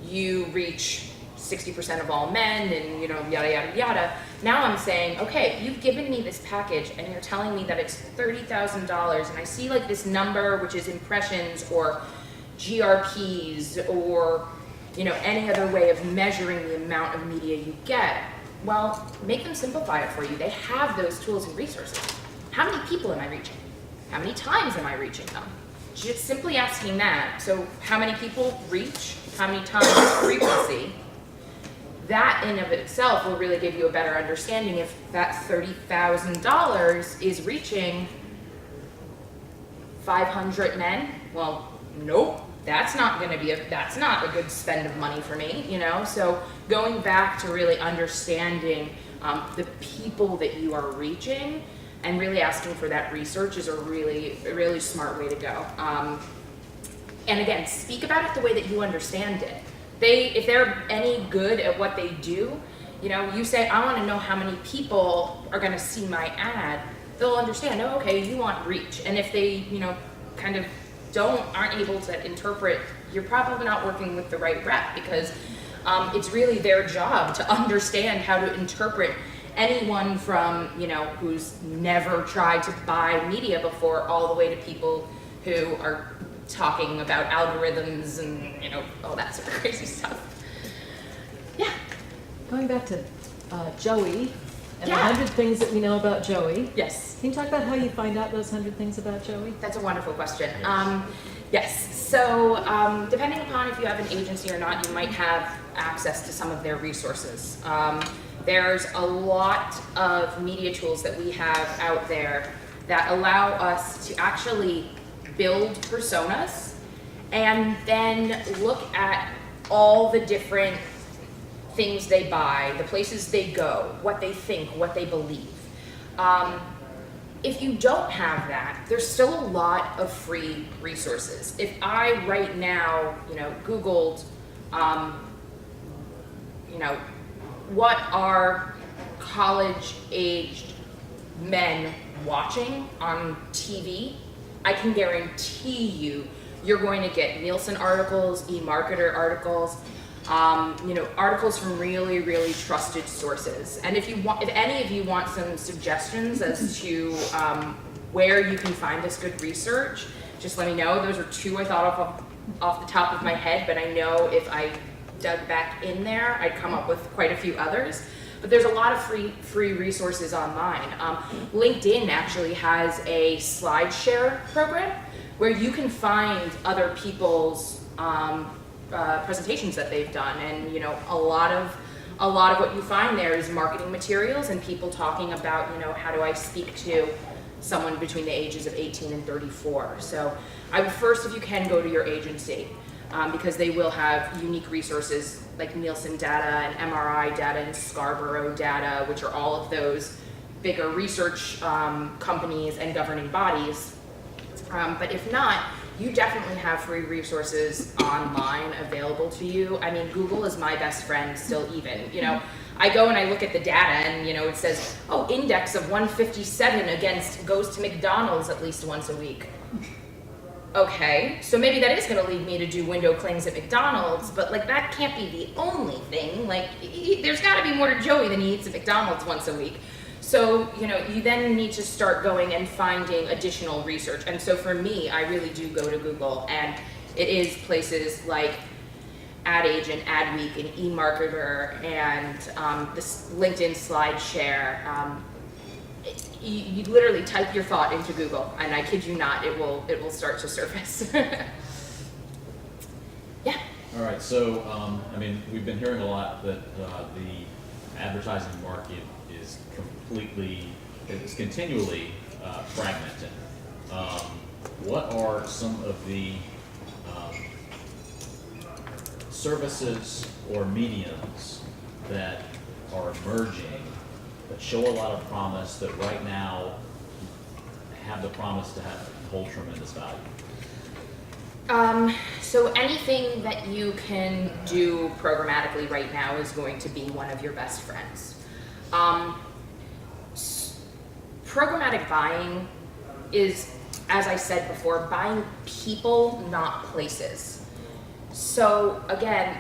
you reach 60% of all men and, you know, yada, yada, yada. Now I'm saying, okay, you've given me this package and you're telling me that it's $30,000 and I see like this number, which is impressions or GRPs or, you know, any other way of measuring the amount of media you get. Well, make them simplify it for you. They have those tools and resources. How many people am I reaching? How many times am I reaching them? Just simply asking that. So how many people reach? How many times frequency? That in of itself will really give you a better understanding if that $30,000 is reaching 500 men. Well, nope. That's not going to be that's not a good spend of money for me, you know? So going back to really understanding the people that you are reaching and really asking for that research is a really smart way to go. And again, speak about it the way that you understand it. If they're any good at what they do, you know, you say, I want to know how many people are going to see my ad, they'll understand, oh, okay, you want reach. And if they, you know, kind of aren't able to interpret, you're probably not working with the right rep because it's really their job to understand how to interpret anyone from, you know, who's never tried to buy media before all the way to people who are talking about algorithms and, you know, all that sort of crazy stuff. Yeah. Going back to Joey and Yeah. 100 things that we know about Joey. Yes. Can you talk about how you find out those 100 things about Joey? That's a wonderful question. Yes, so depending upon if you have an agency or not, you might have access to some of their resources. There's a lot of media tools that we have out there that allow us to actually build personas and then look at all the different things they buy, the places they go, what they think, what they believe. If you don't have that, there's still a lot of free resources. If I right now, you know, Googled, you know, what are college-aged men watching on TV, I can guarantee you're going to get Nielsen articles, eMarketer articles, you know, articles from really, really trusted sources. And if any of you want some suggestions as to where you can find this good research, just let me know. Those are two I thought off the top of my head, but I know if I dug back in there, I'd come up with quite a few others. But there's a lot of free resources online. LinkedIn actually has a SlideShare program where you can find other people's presentations that they've done, and you know, a lot of what you find there is marketing materials and people talking about, you know, how do I speak to someone between the ages of 18 and 34. So I would first, if you can, go to your agency because they will have unique resources like Nielsen data and MRI data and Scarborough data, which are all of those bigger research companies and governing bodies. But if not, you definitely have free resources online available to you. I mean, Google is my best friend still even, you know. I go and I look at the data and, you know, it says, oh, index of 157 goes to McDonald's at least once a week. Okay, so maybe that is gonna lead me to do window clings at McDonald's, but like that can't be the only thing. Like there's gotta be more to Joey than he eats at McDonald's once a week. So, you know, you then need to start going and finding additional research. And so for me, I really do go to Google, and it is places like Ad Agent, Adweek, and eMarketer, and this LinkedIn SlideShare. You literally type your thought into Google, and I kid you not, it will start to surface. Yeah. All right, so I mean, we've been hearing a lot that the advertising market is continually fragmented. What are some of the services or mediums that are emerging that show a lot of promise, that right now have the promise to hold tremendous value? So anything that you can do programmatically right now is going to be one of your best friends. Programmatic buying is, as I said before, buying people, not places. So again,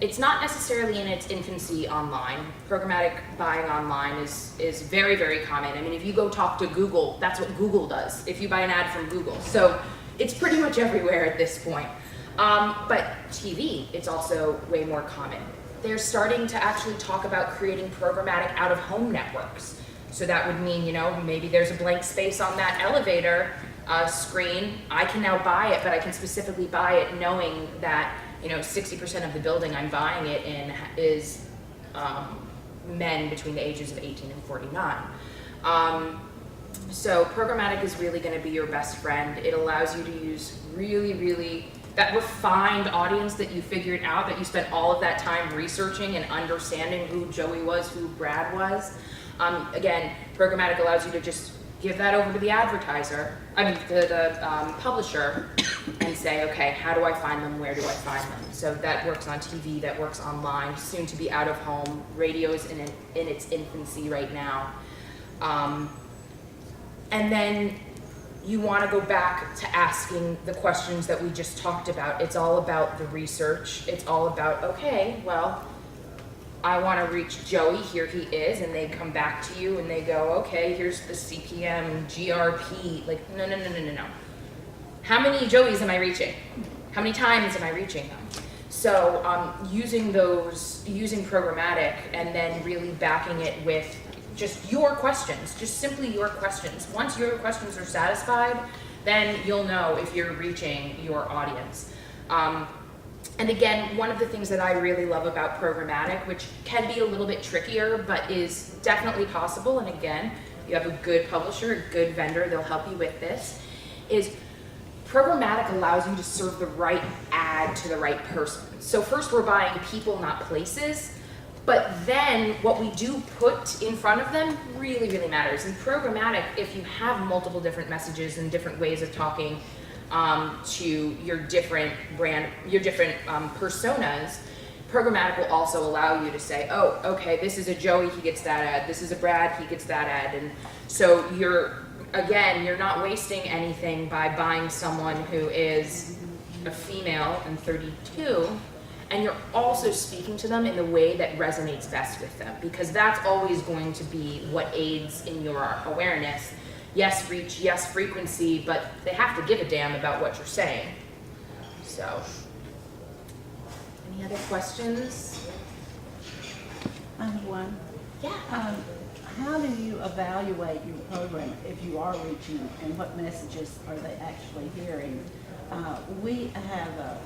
it's not necessarily in its infancy online. Programmatic buying online is very, very common. I mean, if you go talk to Google, that's what Google does, if you buy an ad from Google. So it's pretty much everywhere at this point. But TV, it's also way more common. They're starting to actually talk about creating programmatic out-of-home networks. So that would mean, maybe there's a blank space on that elevator screen. I can now buy it, but I can specifically buy it knowing that 60% of the building I'm buying it in is men between the ages of 18 and 49. So programmatic is really going to be your best friend. It allows you to use really that refined audience that you figured out, that you spent all of that time researching and understanding who Joey was, who Brad was. Again, programmatic allows you to just give that over to the publisher, and say, okay, how do I find them? Where do I find them? So that works on TV, that works online, soon to be out of home. Radio's in its infancy right now. And then you want to go back to asking the questions that we just talked about. It's all about the research. It's all about, okay, well, I want to reach Joey, here he is, and they come back to you and they go, okay, here's the CPM, GRP, like, no. How many Joeys am I reaching? How many times am I reaching them? So using programmatic and then really backing it with just your questions, just simply your questions. Once your questions are satisfied, then you'll know if you're reaching your audience. And again, one of the things that I really love about programmatic, which can be a little bit trickier, but is definitely possible, and again, you have a good publisher, a good vendor, they'll help you with this, is programmatic allows you to serve the right ad to the right person. So first we're buying people, not places, but then what we do put in front of them really, really matters. In programmatic, if you have multiple different messages and different ways of talking to your different personas, programmatic will also allow you to say, oh, okay, this is a Joey, he gets that ad. This is a Brad, he gets that ad. And so you're not wasting anything by buying someone who is a female and 32, and you're also speaking to them in the way that resonates best with them, because that's always going to be what aids in your awareness. Yes, reach, yes, frequency, but they have to give a damn about what you're saying. So, any other questions? I have one. Yeah. How do you evaluate your program if you are reaching them, and what messages are they actually hearing? We have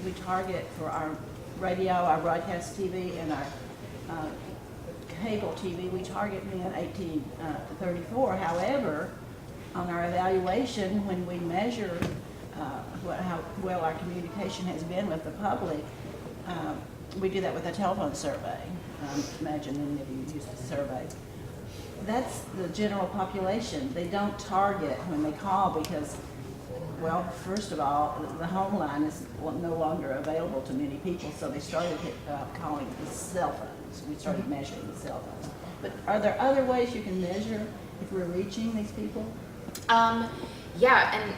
we target for our radio, our broadcast TV, and our cable TV, we target men 18 to 34. However, on our evaluation, when we measure how well our communication has been with the public, we do that with a telephone survey. Imagine many of you use the survey. That's the general population. They don't target when they call because, well, first of all, the home line is no longer available to many people, so they started calling the cell phones. We started measuring the cell phones. But are there other ways you can measure if we're reaching these people? Yeah, and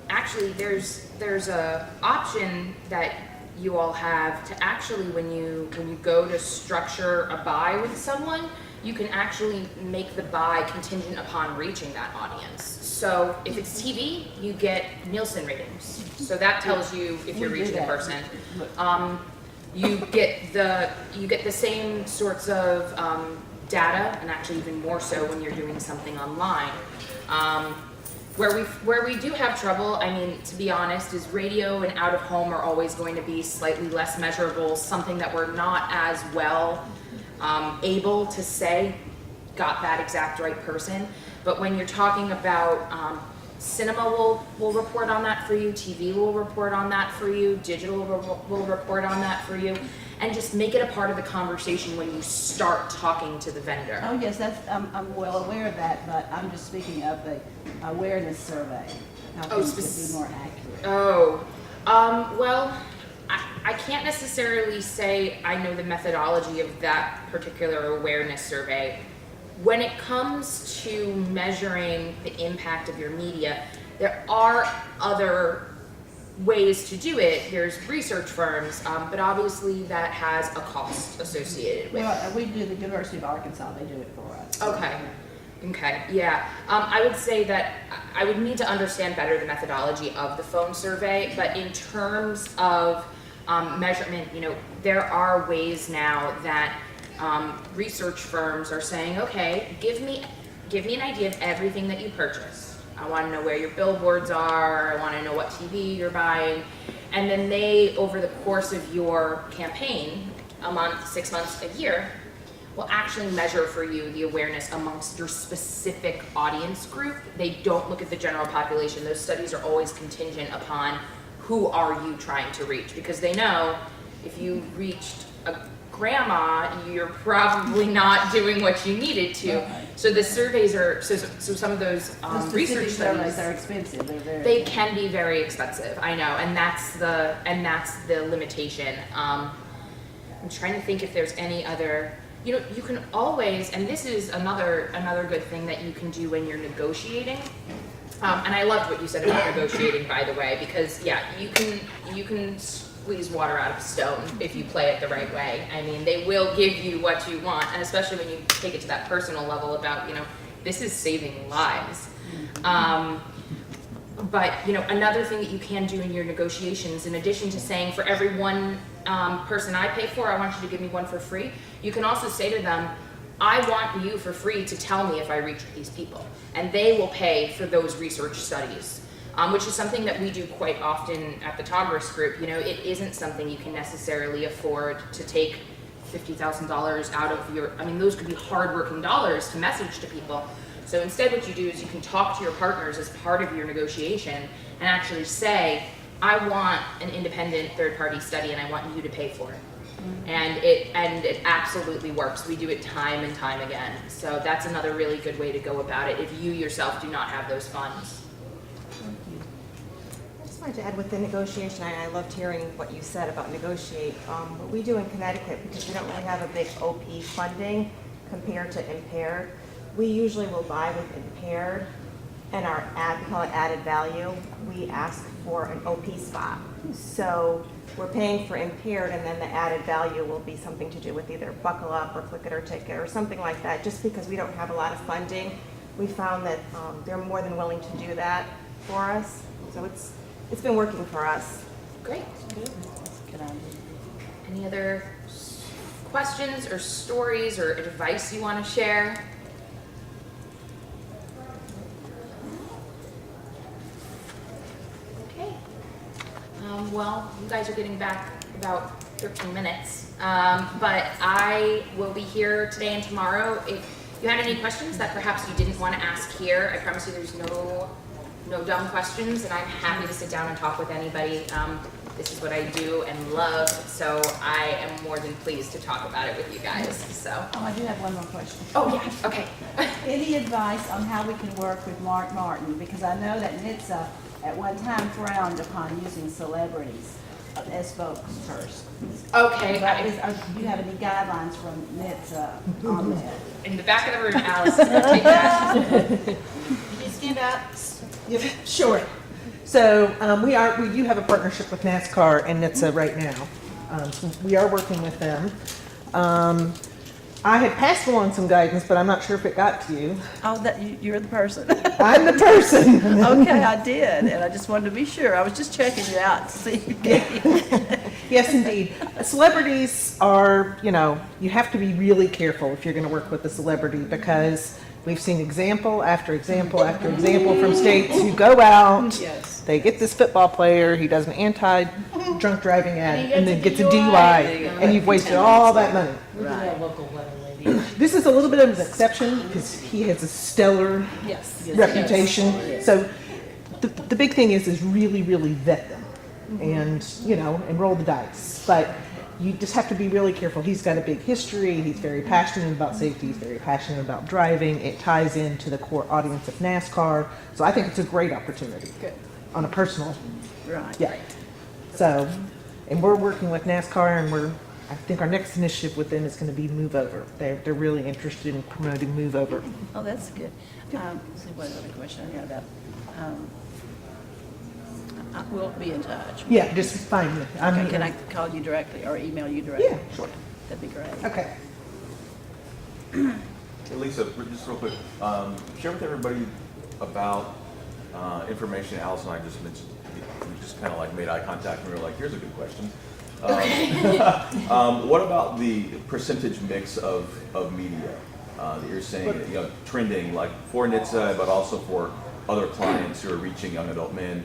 actually there's a option that you all have to actually, when you go to structure a buy with someone, you can actually make the buy contingent upon reaching that audience. So if it's TV, you get Nielsen ratings. So that tells you if you're reaching a person. You get the same sorts of data, and actually even more so when you're doing something online. Where we do have trouble, I mean, to be honest, is radio and out of home are always going to be slightly less measurable, something that we're not as well able to say, got that exact right person. But when you're talking about cinema will report on that for you, TV will report on that for you, digital will report on that for you, and just make it a part of the conversation when you start talking to the vendor. Oh yes, I'm well aware of that, but I'm just speaking of the awareness survey. how Oh, things could be more accurate. Oh, well, I can't necessarily say I know the methodology of that particular awareness survey. When it comes to measuring the impact of your media, there are other ways to do it. There's research firms, but obviously that has a cost associated with it. Well, we do the University of Arkansas, they do it for us. Okay, yeah. I would say that I would need to understand better the methodology of the phone survey, but in terms of measurement, there are ways now that research firms are saying, okay, give me an idea of everything that you purchase. I want to know where your billboards are. I want to know what TV you're buying. And then they, over the course of your campaign, a month, 6 months, a year, will actually measure for you the awareness amongst your specific audience group. They don't look at the general population. Those studies are always contingent upon who are you trying to reach, because they know if you reached a grandma, you're probably not doing what you needed to. Okay. So the surveys are, so some of those Those research specific surveys studies, are expensive, they're very. they can be very expensive, I know, and that's the limitation. I'm trying to think if there's any other, you can always, and this is another good thing that you can do when you're negotiating. And I loved what you said about negotiating, by the way, because yeah, you can squeeze water out of a stone if you play it the right way. I mean, they will give you what you want, and especially when you take it to that personal level about, this is saving lives. But another thing that you can do in your negotiations, in addition to saying for every one person I pay for, I want you to give me one for free, you can also say to them, I want you for free to tell me if I reach these people, and they will pay for those research studies, which is something that we do quite often at the Togris Group. It isn't something you can necessarily afford to take $50,000 out of your, those could be hardworking dollars to message to people. So instead what you do is you can talk to your partners as part of your negotiation and actually say, I want an independent third-party study and I want you to pay for it. And it absolutely works. We do it time and time again. So that's another really good way to go about it if you yourself do not have those funds. I just wanted to add with the negotiation, I loved hearing what you said about negotiate. What we do in Connecticut, because we don't really have a big OP funding compared to impaired, we usually will buy with impaired, and we call it added value. We ask for an OP spot. So we're paying for impaired, and then the added value will be something to do with either buckle up or click it or ticket or something like that. Just because we don't have a lot of funding, we found that they're more than willing to do that for us. So it's been working for us. Great. Good idea. Any other questions or stories or advice you want to share? Okay. Well, you guys are getting back about 13 minutes, but I will be here today and tomorrow. If you had any questions that perhaps you didn't want to ask here, I promise you there's no dumb questions, and I'm happy to sit down and talk with anybody. This is what I do and love, so I am more than pleased to talk about it with you guys. So. Oh, I do have one more question. Oh yeah. Okay. Any advice on how we can work with Mark Martin? Because I know that NHTSA at one time frowned upon using celebrities as spokespersons. Okay. Do you have any guidelines from NHTSA on that? In the back of the room, Alice is going to take that. Can you stand up? Yeah, sure. So we do have a partnership with NASCAR and NHTSA right now. So we are working with them. I had passed along some guidance, but I'm not sure if it got to you. Oh, you're the person. I'm the person. Okay, I did, and I just wanted to be sure. I was just checking you out to see if you gave. Yes, indeed. Celebrities are, you have to be really careful if you're going to work with a celebrity, because we've seen example after example after example from states who go out, Yes. they get this football player, he does an anti-drunk driving ad, and then gets a DUI, and you've wasted all that money. Look at that local weather lady. This is a little bit of an exception because he has a stellar Yes. reputation. Yes. So the big thing is really, really vet them and, and roll the dice. But you just have to be really careful. He's got a big history. He's very passionate about safety. He's very passionate about driving. It ties into the core audience of NASCAR. So I think it's a great opportunity. Good. On a personal, Right. yeah. So, and we're working with NASCAR, and I think our next initiative with them is going to be Move Over. They're really interested in promoting Move Over. Oh, that's good. See what other question I got about, we'll be in touch. Yeah, just find me. Okay, can I call you directly or email you directly? Yeah, sure. That'd be great. Okay. Hey Lisa, just real quick, share with everybody about information Alice and I just mentioned. We just kind of like made eye contact and we were like, here's a good question. What about the percentage mix of media that you're saying, trending like for NHTSA, but also for other clients who are reaching young adult men,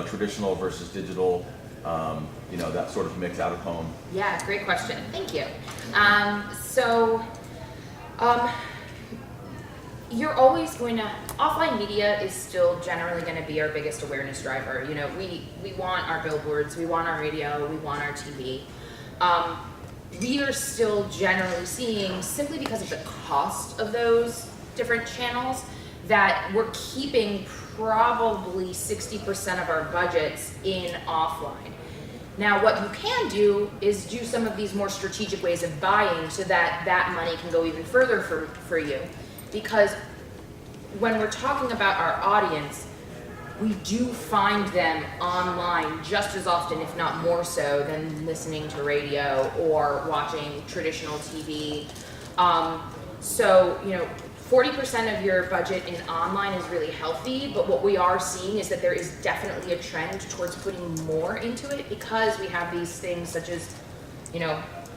traditional versus digital, that sort of mix out of home? Yeah, great question. Thank you. You're always going to, offline media is still generally going to be our biggest awareness driver. We want our billboards, we want our radio, we want our TV. We are still generally seeing, simply because of the cost of those different channels, that we're keeping probably 60% of our budgets in offline. Now, what you can do is do some of these more strategic ways of buying so that that money can go even further for you. Because when we're talking about our audience, we do find them online just as often, if not more so, than listening to radio or watching traditional TV. 40% of your budget in online is really healthy, but what we are seeing is that there is definitely a trend towards putting more into it because we have these things such as,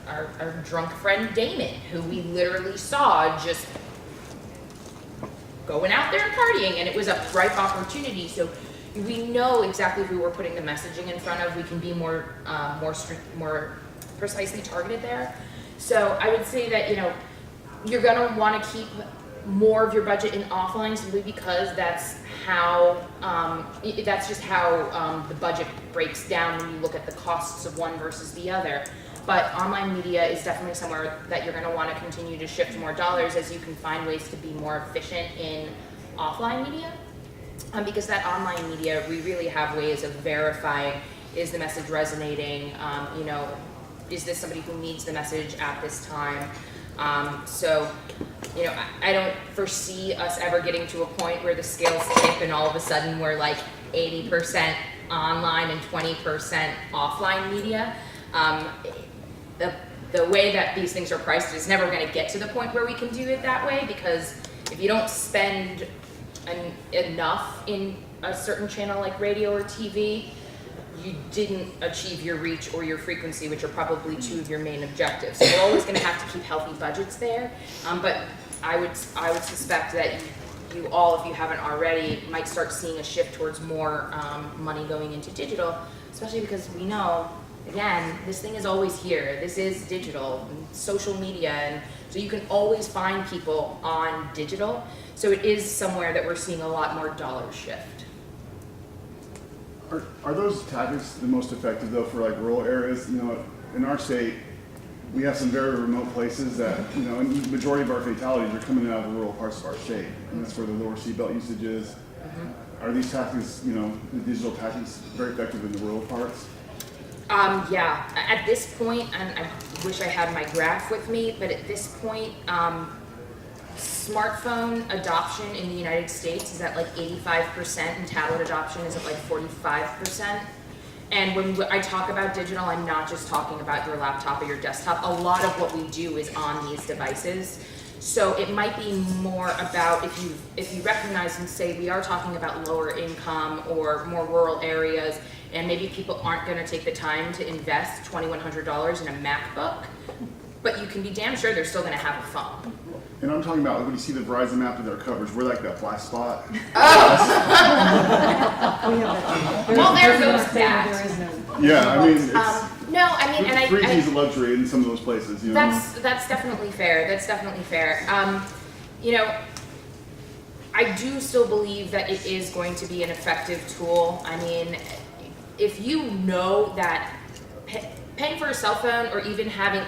our drunk friend Damon, who we literally saw just going out there and partying, and it was a ripe opportunity. So we know exactly who we're putting the messaging in front of. We can be more precisely targeted there. So I would say that you're gonna want to keep more of your budget in offline simply because that's just how the budget breaks down when you look at the costs of one versus the other. But online media is definitely somewhere that you're going to want to continue to shift more dollars as you can find ways to be more efficient in offline media. Because that online media, we really have ways of verifying, is the message resonating? Is this somebody who needs the message at this time? I don't foresee us ever getting to a point where the scales tip and all of a sudden we're like 80% online and 20% offline media. The way that these things are priced is never going to get to the point where we can do it that way, because if you don't spend enough in a certain channel like radio or TV, you didn't achieve your reach or your frequency, which are probably two of your main objectives. So we're always going to have to keep healthy budgets there. But I would suspect that you all, if you haven't already, might start seeing a shift towards more money going into digital, especially because we know, again, this thing is always here. This is digital and social media, and so you can always find people on digital. So it is somewhere that we're seeing a lot more dollars shift. Are those tactics the most effective though for like rural areas? In our state, we have some very remote places that, and the majority of our fatalities are coming out of the rural parts of our state, and that's where the lower seatbelt usage is. Mm-hmm. Are these tactics, the digital tactics, very effective in the rural parts? Yeah, at this point, and I wish I had my graph with me, but at this point, smartphone adoption in the United States is at like 85%, and tablet adoption is at like 45%. And when I talk about digital, I'm not just talking about your laptop or your desktop. A lot of what we do is on these devices. So it might be more about if you recognize and say we are talking about lower income or more rural areas, and maybe people aren't going to take the time to invest $2,100 in a MacBook, but you can be damn sure they're still going to have a phone. And I'm talking about when you see the Verizon map of their coverage, we're like that black spot. Well, there goes that. Yeah, it's no, and 3G is a luxury in some of those places. That's definitely fair. That's definitely fair. I do still believe that it is going to be an effective tool. I mean, if you know that paying for a cell phone or even having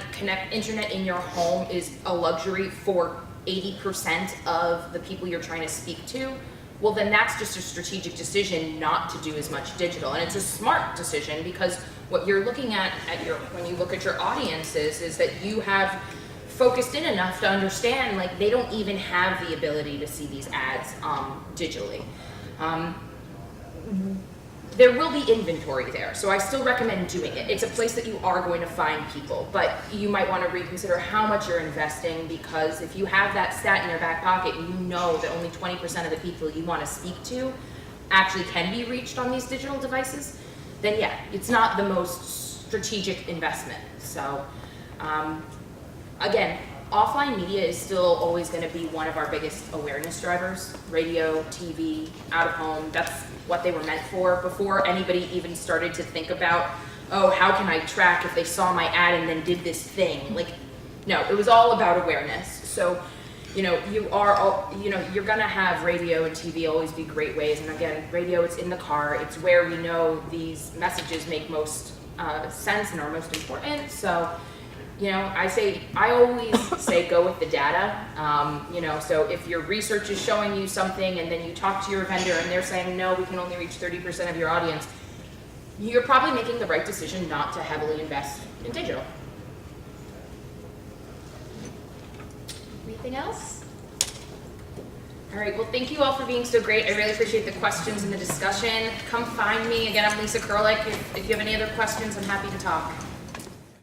internet in your home is a luxury for 80% of the people you're trying to speak to, well then that's just a strategic decision not to do as much digital. And it's a smart decision because what you're looking at when you look at your audiences is that you have focused in enough to understand like they don't even have the ability to see these ads digitally. There will be inventory there, so I still recommend doing it. It's a place that you are going to find people, but you might want to reconsider how much you're investing, because if you have that stat in your back pocket and you know that only 20% of the people you want to speak to actually can be reached on these digital devices, then yeah, it's not the most strategic investment. So again, offline media is still always going to be one of our biggest awareness drivers. Radio, TV, out of home, that's what they were meant for before anybody even started to think about, oh, how can I track if they saw my ad and then did this thing? Like, no, it was all about awareness. So, you're going to have radio and TV always be great ways. And again, radio, it's in the car. It's where we know these messages make most sense and are most important. So, I always say go with the data. So if your research is showing you something and then you talk to your vendor and they're saying, no, we can only reach 30% of your audience, you're probably making the right decision not to heavily invest in digital. Anything else? All right, well, thank you all for being so great. I really appreciate the questions and the discussion. Come find me. Again, I'm Lisa Kurlik. If you have any other questions, I'm happy to talk.